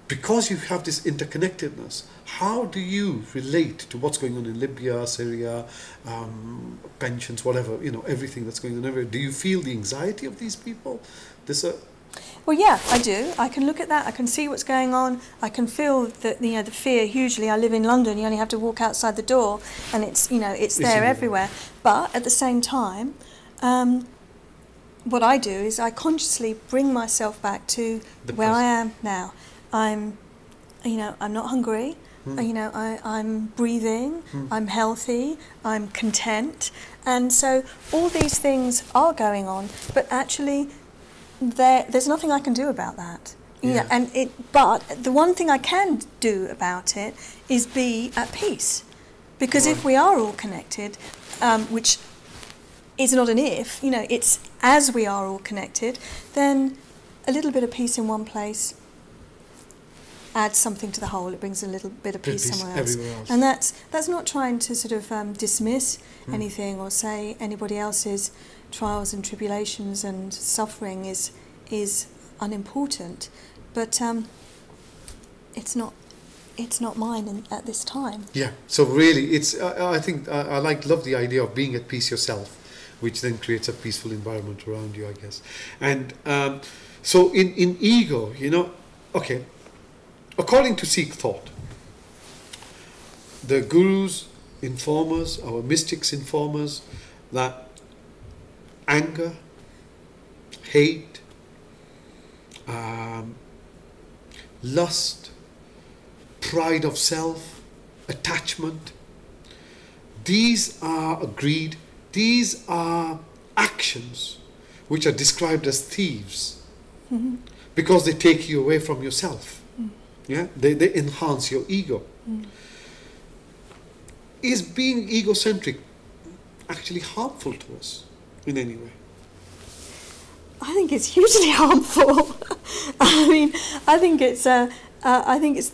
Because you have this interconnectedness, how do you relate to what's going on in Libya, Syria, pensions, whatever, everything that's going on everywhere? Do you feel the anxiety of these people? Well, yeah, I do. I can look at that. I can see what's going on. I can feel the fear hugely. I live in London. You only have to walk outside the door, and it's there everywhere. But at the same time, what I do is I consciously bring myself back to where I am now. I'm not hungry. I'm breathing. I'm healthy. I'm content, and so all these things are going on. But actually, there's nothing I can do about that. Yeah. But the one thing I can do about it is be at peace, because if we are all connected, which is not an if, it's as we are all connected, then a little bit of peace in one place adds something to the whole. It brings a little bit of peace somewhere else. And that's not trying to sort of dismiss anything or say anybody else's trials and tribulations and suffering is unimportant, but it's not mine at this time. Yeah. So really, it's I think I love the idea of being at peace yourself, which then creates a peaceful environment around you, I guess. And so in ego, okay. According to Sikh thought, the gurus inform us, our mystics inform us, that anger, hate, lust, pride of self, attachment, these are greed, these are actions which are described as thieves, because they take you away from yourself. Yeah, they enhance your ego. Is being egocentric actually harmful to us in any way? I think it's hugely harmful. I think it's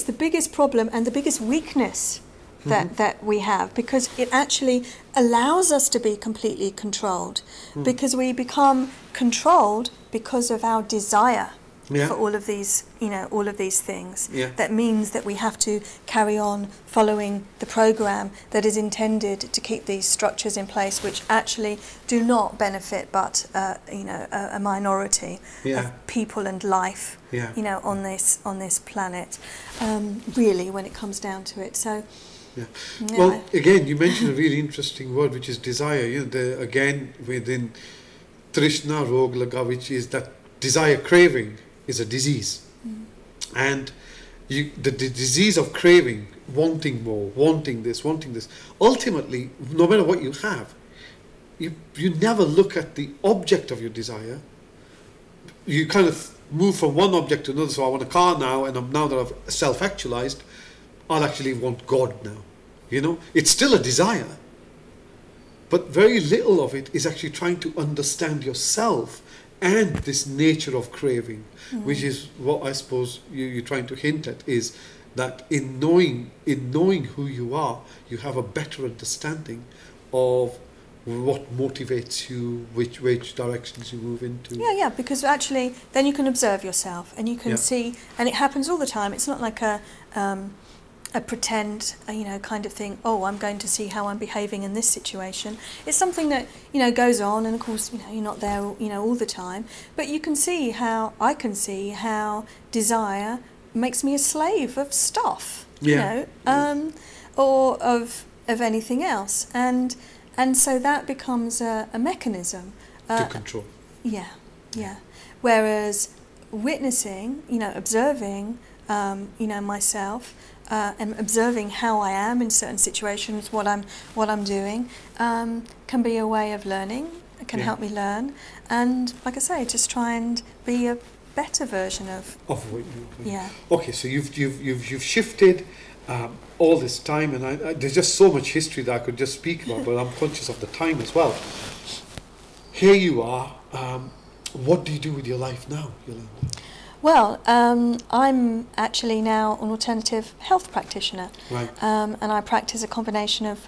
the biggest problem and the biggest weakness that we have, because it actually allows us to be completely controlled, because we become controlled because of our desire. For all of these, all of these things. Yeah. That means that we have to carry on following the program that is intended to keep these structures in place, which actually do not benefit but a minority of people and life. On this planet. Really, when it comes down to it. So. Yeah. Well, again, you mentioned a really interesting word, which is desire. Again, within Trishna Rog Laga, which is that desire, craving, is a disease. And the disease of craving, wanting more, wanting this, ultimately, no matter what you have, you never look at the object of your desire. You kind of move from one object to another. So I want a car now, and now that I've self-actualized, I'll actually want God now. It's still a desire, but very little of it is actually trying to understand yourself and this nature of craving, which is what I suppose you're trying to hint at, is that in knowing who you are, you have a better understanding of what motivates you, which directions you move into. Yeah, because actually then you can observe yourself and you can see, and it happens all the time. It's not like a pretend, kind of thing. Oh, I'm going to see how I'm behaving in this situation. It's something that goes on, and of course you're not there all the time. But I can see how desire makes me a slave of stuff, Yeah. you know, or of anything else, and so that becomes a mechanism To control. Yeah, yeah. Whereas witnessing, you know, observing, you know, myself, and observing how I am in certain situations, what I'm doing, can be a way of learning. It can help me learn, and like I say, just try and be a better version of what you. Yeah. Okay, so you've shifted all this time, and I there's just so much history that I could just speak about, but I'm conscious of the time as well. Here you are. What do you do with your life now, Yolanda? Well, I'm actually now an alternative health practitioner, Right. and I practice a combination of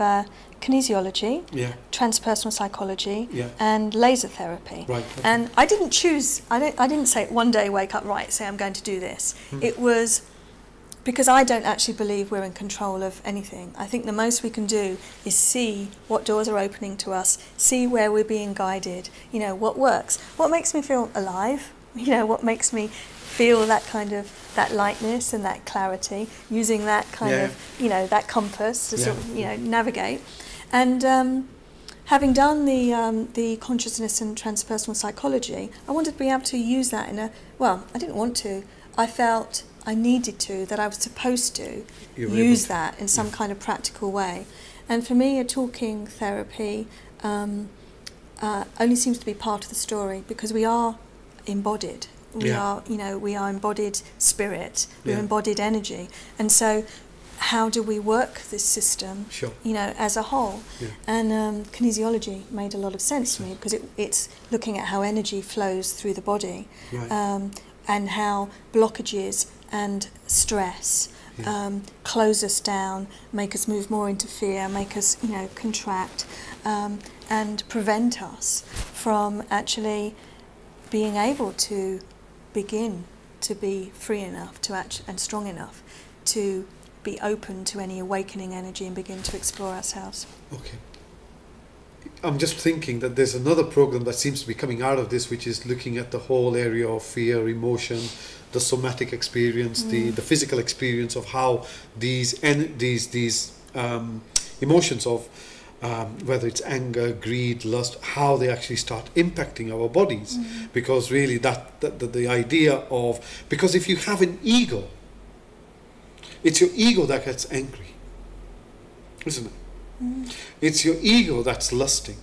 kinesiology, Yeah. transpersonal psychology, Yeah. and laser therapy. Right. Okay. And I didn't choose. I didn't say one day wake up, right, say I'm going to do this. It was because I don't actually believe we're in control of anything. I think the most we can do is see what doors are opening to us, see where we're being guided. You know, what works, what makes me feel alive. You know, what makes me feel that kind of, that lightness and that clarity, using that kind of, you know, that compass to sort of, you know, navigate. And having done the consciousness and transpersonal psychology, I wanted to be able to use that in a, well, I didn't want to, I felt I needed to, that I was supposed to use that in some kind of practical way. And for me, a talking therapy only seems to be part of the story, because we are embodied. We are, you know, we are embodied spirit, we're embodied energy. And so how do we work this system, you know, as a whole? And kinesiology made a lot of sense to me, because it's looking at how energy flows through the body, and how blockages and stress close us down, make us move more into fear, make us, you know, contract, and prevent us from actually being able to begin to be free enough to and strong enough to be open to any awakening energy and begin to explore ourselves. Okay. I'm just thinking that there's another program that seems to be coming out of this, which is looking at the whole area of fear, emotion, the somatic experience, the physical experience of how these emotions of whether it's anger, greed, lust, how they actually start impacting our bodies. Because really the idea of, because if you have an ego, it's your ego that gets angry, isn't it? It's your ego that's lusting.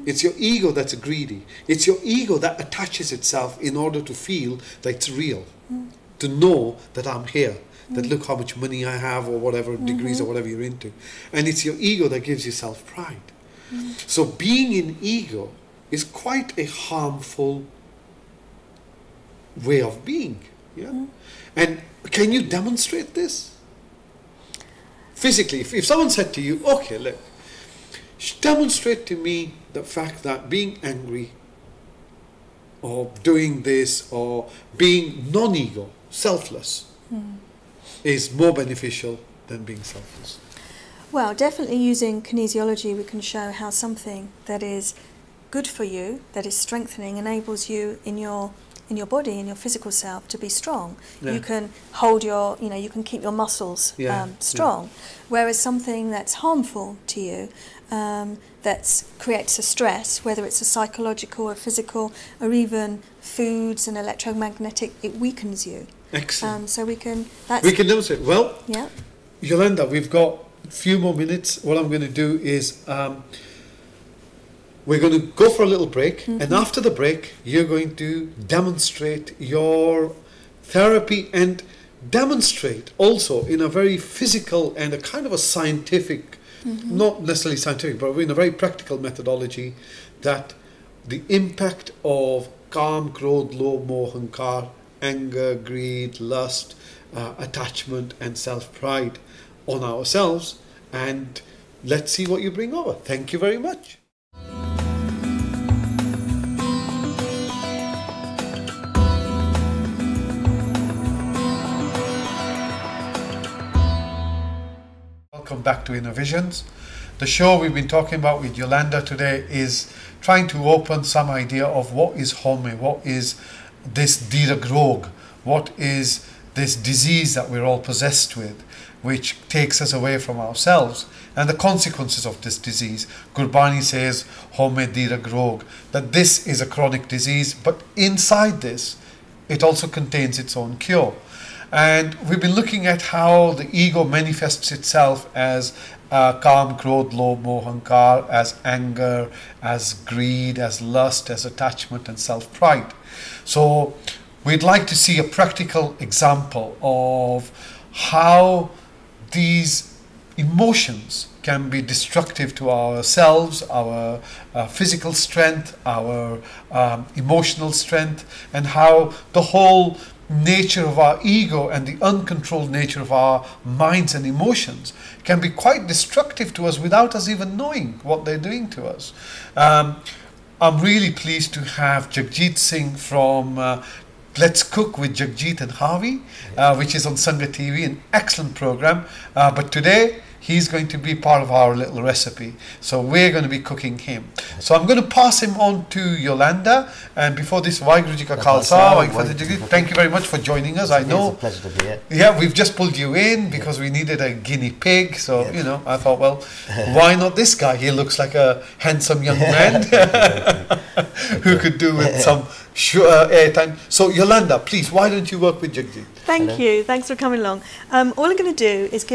It's your ego that's greedy. It's your ego that attaches itself in order to feel that it's real, to know that I'm here, that look how much money I have, or whatever degrees or whatever you're into. And it's your ego that gives you self-pride. So being in ego is quite a harmful way of being. And can you demonstrate this? Physically, if someone said to you, okay, look, demonstrate to me the fact that being angry, or doing this, or being non-ego, selfless, is more beneficial than being selfless. Well, definitely using kinesiology, we can show how something that is good for you, that is strengthening, enables you in your body, in your physical self, to be strong. You can hold your, you know, you can keep your muscles strong. Whereas something that's harmful to you, that creates a stress, whether it's a psychological or physical, or even foods and electromagnetic, it weakens you. Excellent. So we can demonstrate. Well, Yolanda, we've got a few more minutes. What I'm going to do is we're going to go for a little break, and after the break you're going to demonstrate your therapy, and demonstrate also in a very physical and a kind of a scientific, not necessarily scientific, but in a very practical methodology, that the impact of Kam, Krodh, Lobh, Moh, Hankar, anger, greed, lust, attachment and self-pride on ourselves. And let's see what you bring over. Thank you very much. Welcome back to Inner Visions. The show we've been talking about with Yolanda today is trying to open some idea of what is Home, what is this Dira Grog, what is this disease that we're all possessed with, which takes us away from ourselves, and the consequences of this disease. Gurbani says, Home Dirag Rog, that this is a chronic disease, but inside this, it also contains its own cure. And we've been looking at how the ego manifests itself as Kam, Krodh, Lobh, Moh, Ahankar, as anger, as greed, as lust, as attachment and self-pride. So we'd like to see a practical example of how these emotions can be destructive to ourselves, our physical strength, our emotional strength, and how the whole nature of our ego and the uncontrolled nature of our minds and emotions can be quite destructive to us without us even knowing what they're doing to us. I'm really pleased to have Jagjit Singh from Let's Cook with Jagjit and Harvey, which is on Sangha TV, an excellent program. But today, he's going to be part of our little recipe. So we're going to be cooking him. So I'm going to pass him on to Yolanda. And before this, Vaheguru Ji Ka Khalsa, thank you very much for joining us. I know. It's a pleasure to be here. Yeah, we've just pulled you in because we needed a guinea pig. So, you know, I thought, well, why not this guy? He looks like a handsome young man who could do with some airtime. So, Yolanda, please, why don't you work with Jagjit? Thank you. Thanks for coming along. All I'm going to do is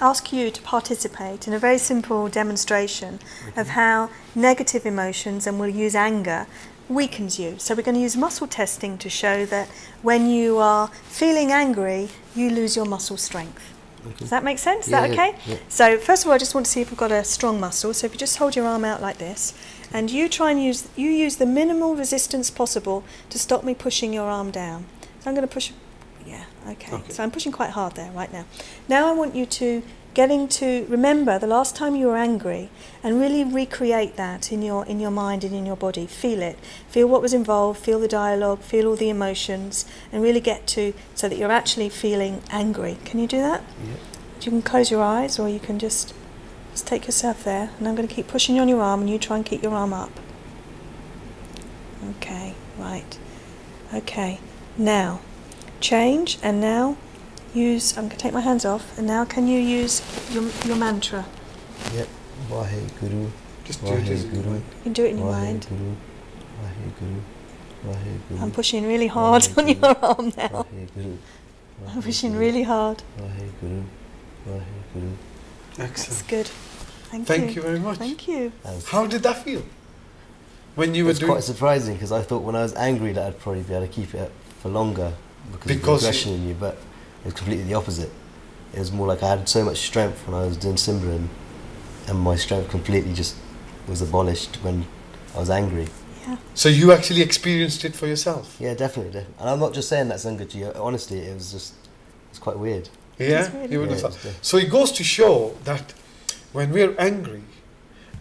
ask you to participate in a very simple demonstration of how negative emotions, and we'll use anger, weakens you. So we're going to use muscle testing to show that when you are feeling angry, you lose your muscle strength. Does that make sense? Is that okay? Yeah. So first of all, I just want to see if we've got a strong muscle. So if you just hold your arm out like this, and you try and use the minimal resistance possible to stop me pushing your arm down. So I'm going to push. Yeah, okay. So I'm pushing quite hard there right now. Now I want you to remember the last time you were angry and really recreate that in your mind and in your body. Feel it. Feel what was involved, feel the dialogue, feel all the emotions, and really get to so that you're actually feeling angry. Can you do that? Yeah. You can close your eyes, or you can just take yourself there, and I'm going to keep pushing you on your arm, and you try and keep your arm up. Okay, right. Okay, now change, and now use, I'm going to take my hands off, and now can you use your mantra? Yep. Vaheguru. Just do it as in your mind. You can do it in your mind. Vaheguru. Vaheguru. Vaheguru. I'm pushing really hard on your arm now. Vaheguru. I'm pushing really hard. Vaheguru. Vaheguru. Excellent. That's good. Thank you very much. Thank you. How did that feel? When you were It's doing... quite surprising, because I thought when I was angry that I'd probably be able to keep it for longer because of the aggression in you, but it was completely the opposite. It was more like I had so much strength when I was doing Simran, and my strength completely just was abolished when I was angry. Yeah. So you actually experienced it for yourself? Yeah, definitely. And I'm not just saying that, Sangaji. Honestly, it's quite weird. Yeah? Really You would have weird. thought. So it goes to show that when we're angry,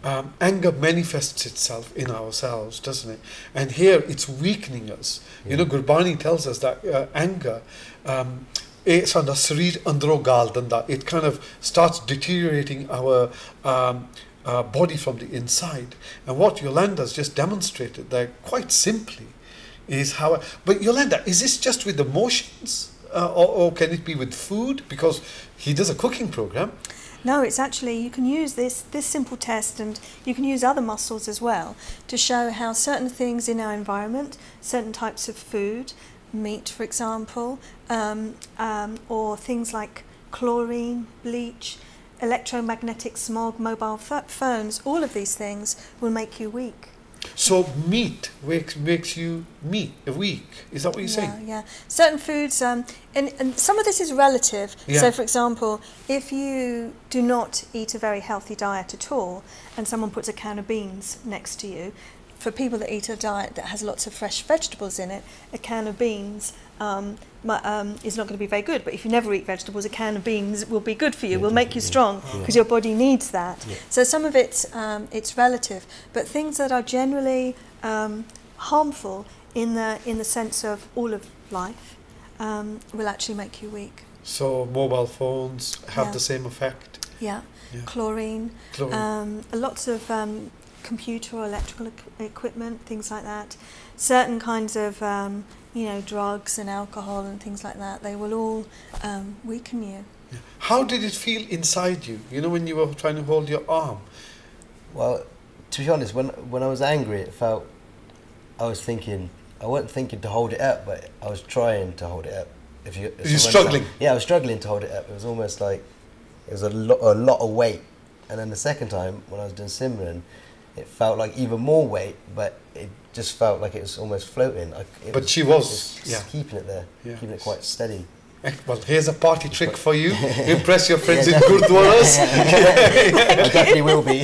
anger manifests itself in ourselves, doesn't it? And here it's weakening us. Yeah. You know, Gurbani tells us that anger, it kind of starts deteriorating our body from the inside. And what Yolanda's just demonstrated there quite simply is how... But Yolanda, is this just with emotions? Or can it be with food? Because he does a cooking program. No, it's actually, you can use this simple test, and you can use other muscles as well to show how certain things in our environment, certain types of food, meat for example, or things like chlorine, bleach, electromagnetic smog, mobile phones, all of these things will make you weak. So meat makes you weak. Is that what you're saying? Yeah. Certain foods, and some of this is relative. Yeah. So, for example, if you do not eat a very healthy diet at all, and someone puts a can of beans next to you, for people that eat a diet that has lots of fresh vegetables in it, a can of beans is not going to be very good. But if you never eat vegetables, a can of beans will be good for you, will make you strong, because your body needs that. Yeah. So some of it's relative, but things that are generally harmful in the sense of all of life will actually make you weak. So mobile phones have the same effect? Yeah. Chlorine. Lots of computer or electrical equipment, things like that. Certain kinds of drugs and alcohol and things like that. They will all weaken you. Yeah. How did it feel inside you, when you were trying to hold your arm? Well, to be honest, when I was angry, it felt, I wasn't thinking to hold it up, but I was trying to hold it up. You're struggling? Yeah, I was struggling to hold it up. It was almost like, it was a lot of weight. And then the second time, when I was doing Simran, it felt like even more weight, but it just felt like it was almost floating. She was keeping it there, keeping it quite steady. Well, here's a party trick for you. Impress your friends in Gurdwaras. I definitely will be.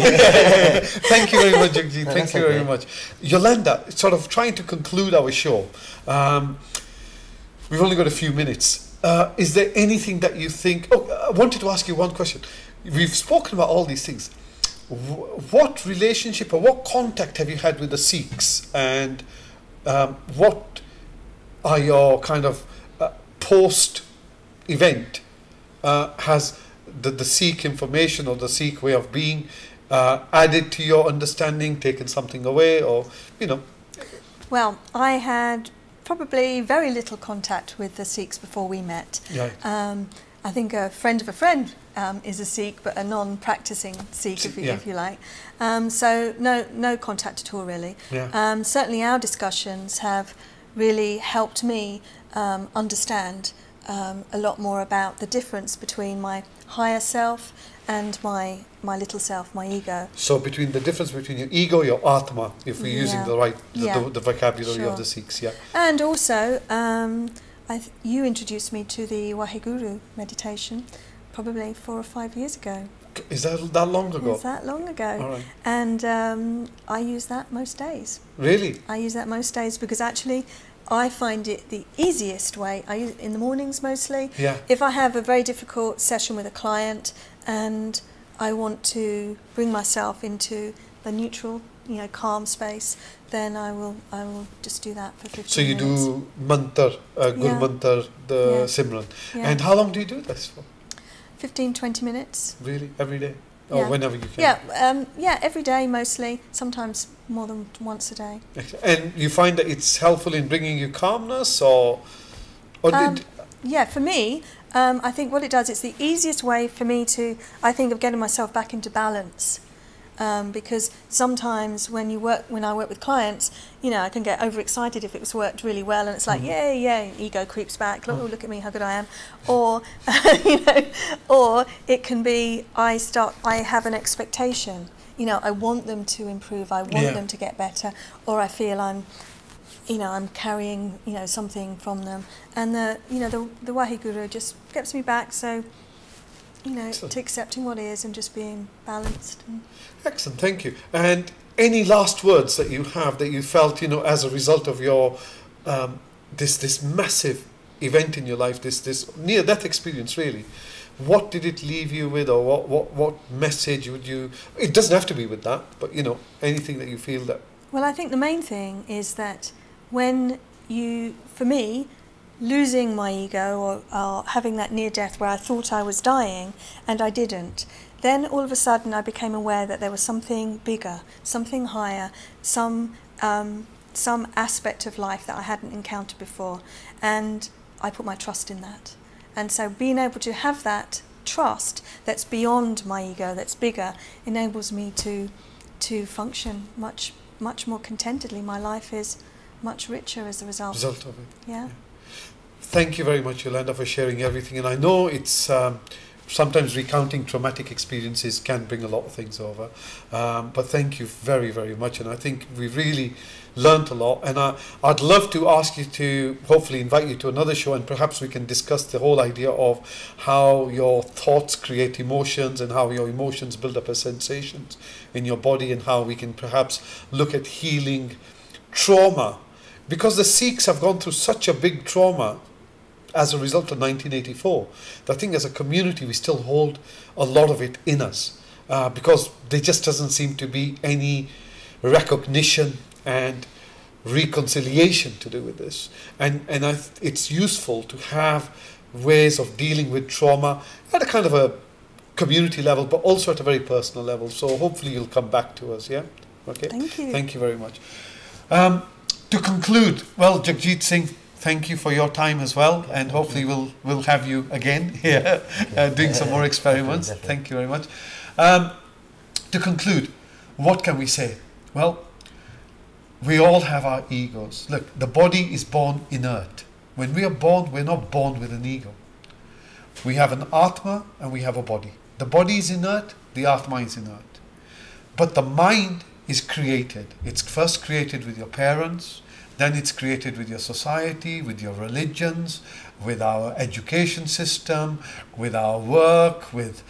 Thank you very much, Jagjit. Thank you very much. Yolanda, sort of trying to conclude our show. We've only got a few minutes. Is there anything that you think... I wanted to ask you one question. We've spoken about all these things. What relationship or what contact have you had with the Sikhs? And what are your kind of post-event? Has the Sikh information or the Sikh way of being added to your understanding, taken something away, or, Well, I had probably very little contact with the Sikhs before we met. Right. I think a friend of a friend is a Sikh, but a non-practicing Sikh, if you like. So no contact at all, really. Yeah. Certainly our discussions have really helped me understand a lot more about the difference between my higher self and my little self, my ego. So between the difference between your ego, your Atma, if we're using the right, the vocabulary of the Sikhs, And also, you introduced me to the Waheguru meditation probably 4 or 5 years ago. Is that long ago? It's that long ago. All right. And I use that most days. Really? I use that most days because actually I find it the easiest way. I use it in the mornings mostly. Yeah. If I have a very difficult session with a client and I want to bring myself into the neutral, calm space, then I will just do that for 15 minutes. So you do mantar, Gurmat, the Simran. Yeah. And how long do you do this for? 15-20 minutes. Really? Every day? Or whenever you can? Yeah, every day mostly, sometimes more than once a day. And you find that it's helpful in bringing you calmness, Yeah, for me, I think what it does, it's the easiest way for me to, I think, of getting myself back into balance. Because sometimes when I work with clients, I can get overexcited if it's worked really well, and it's like, yay, ego creeps back. Oh, look at me, how good I am. Or, or it can be I have an expectation. I want them to improve. I want them to get better, or I feel I'm carrying, something from them, and the Waheguru just gets me back. So. To accepting what is and just being balanced. Excellent, thank you. And any last words that you have that you felt, as a result of your this massive event in your life, this near-death experience, really? What did it leave you with, or what message would you? It doesn't have to be with that, but anything that you feel that. Well, I think the main thing is that for me. Losing my ego or having that near death where I thought I was dying and I didn't, then all of a sudden I became aware that there was something bigger, something higher, some aspect of life that I hadn't encountered before, and I put my trust in that. And so being able to have that trust that's beyond my ego, that's bigger, enables me to function much more contentedly. My life is much richer as a result of it. Yeah. Thank you very much, Yolanda, for sharing everything. And I know it's sometimes recounting traumatic experiences can bring a lot of things over. But thank you very, very much. And I think we've really learnt a lot. And I'd love to ask you to hopefully invite you to another show, and perhaps we can discuss the whole idea of how your thoughts create emotions and how your emotions build up as sensations in your body, and how we can perhaps look at healing trauma. Because the Sikhs have gone through such a big trauma as a result of 1984. I think as a community we still hold a lot of it in us, because there just doesn't seem to be any recognition and reconciliation to do with this. And it's useful to have ways of dealing with trauma at a kind of a community level, but also at a very personal level. So hopefully you'll come back to us, yeah? Okay. Thank you. Thank you very much. To conclude, well, Jagjit Singh, thank you for your time as well, and hopefully we'll have you again here doing some more experiments. Definitely. Thank you very much. To conclude, what can we say? Well, we all have our egos. Look, the body is born inert. When we are born, we're not born with an ego. We have an Atma and we have a body. The body is inert, the Atma is inert. But the mind is created. It's first created with your parents, then it's created with your society, with your religions, with our education system, with our work, with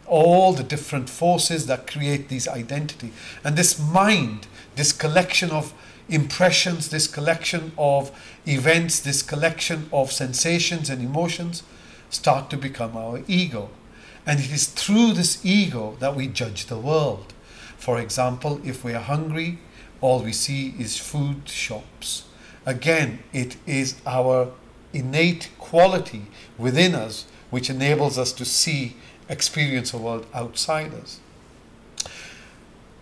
all the different forces that create these identity. And this mind, this collection of impressions, this collection of events, this collection of sensations and emotions start to become our ego. And it is through this ego that we judge the world. For example, if we are hungry, all we see is food shops. Again, it is our innate quality within us which enables us to see, experience a world outside us.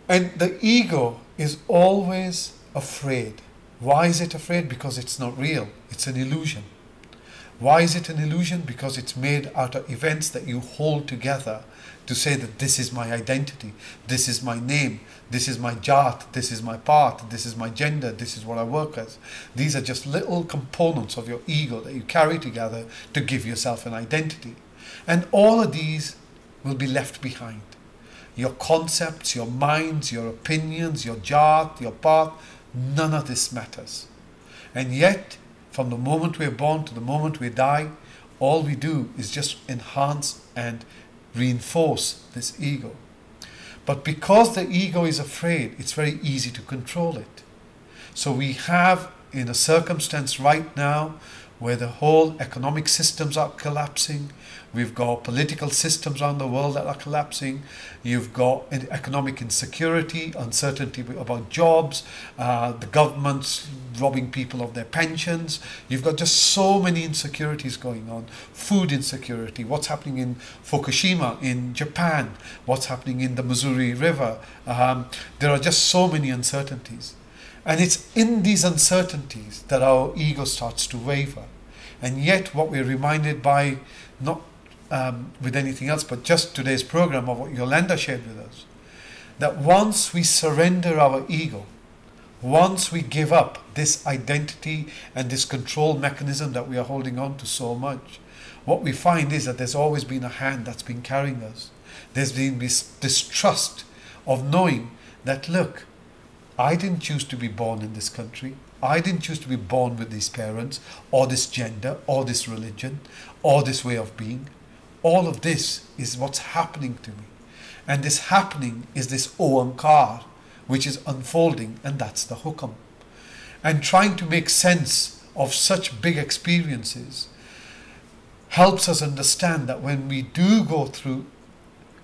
And the ego is always afraid. Why is it afraid? Because it's not real. It's an illusion. Why is it an illusion? Because it's made out of events that you hold together to say that this is my identity, this is my name, this is my jat, this is my path, this is my gender, this is what I work as. These are just little components of your ego that you carry together to give yourself an identity. And all of these will be left behind. Your concepts, your minds, your opinions, your jat, your path, none of this matters. And yet, from the moment we're born to the moment we die, all we do is just enhance and reinforce this ego. But because the ego is afraid, it's very easy to control it. So we have in a circumstance right now where the whole economic systems are collapsing. We've got political systems around the world that are collapsing. You've got economic insecurity, uncertainty about jobs, the government's robbing people of their pensions. You've got just so many insecurities going on. Food insecurity, what's happening in Fukushima in Japan, what's happening in the Missouri River. There are just so many uncertainties. And it's in these uncertainties that our ego starts to waver. And yet what we're reminded by, not with anything else, but just today's program of what Yolanda shared with us, that once we surrender our ego, once we give up this identity and this control mechanism that we are holding on to so much, what we find is that there's always been a hand that's been carrying us. There's been this distrust of knowing that, look, I didn't choose to be born in this country. I didn't choose to be born with these parents, or this gender, or this religion, or this way of being. All of this is what's happening to me. And this happening is this Oankar, which is unfolding, and that's the Hukam. And trying to make sense of such big experiences helps us understand that when we do go through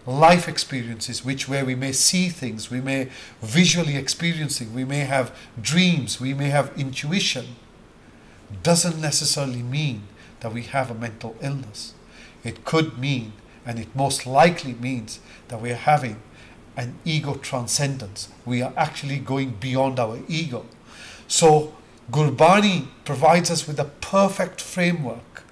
life experiences, where we may see things, we may visually experiencing, we may have dreams, we may have intuition, doesn't necessarily mean that we have a mental illness. It could mean, and it most likely means, that we are having an ego transcendence. We are actually going beyond our ego. So Gurbani provides us with a perfect framework,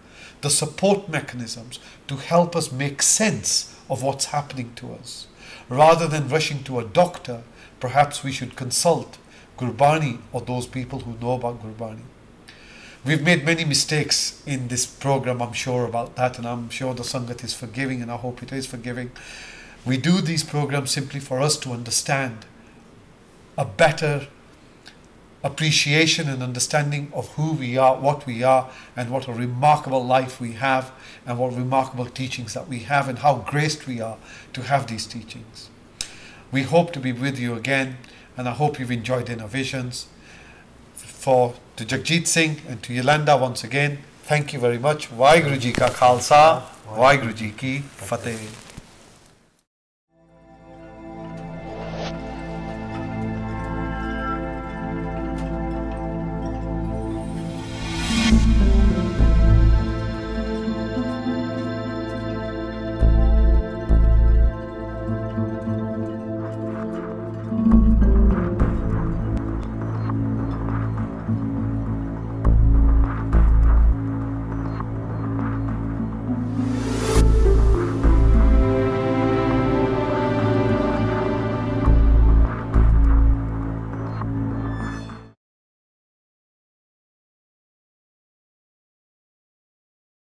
the support mechanisms to help us make sense of what's happening to us. Rather than rushing to a doctor, perhaps we should consult Gurbani or those people who know about Gurbani. We've made many mistakes in this program, I'm sure about that, and I'm sure the Sangat is forgiving, and I hope it is forgiving. We do these programs simply for us to understand a better appreciation and understanding of who we are, and what a remarkable life we have, and what remarkable teachings that we have, and how graced we are to have these teachings. We hope to be with you again, and I hope you've enjoyed Inner Visions. To Jagjit Singh and to Yolanda once again, thank you very much. Waheguru Ji Ka Khalsa, Waheguru Ji Ki Fateh.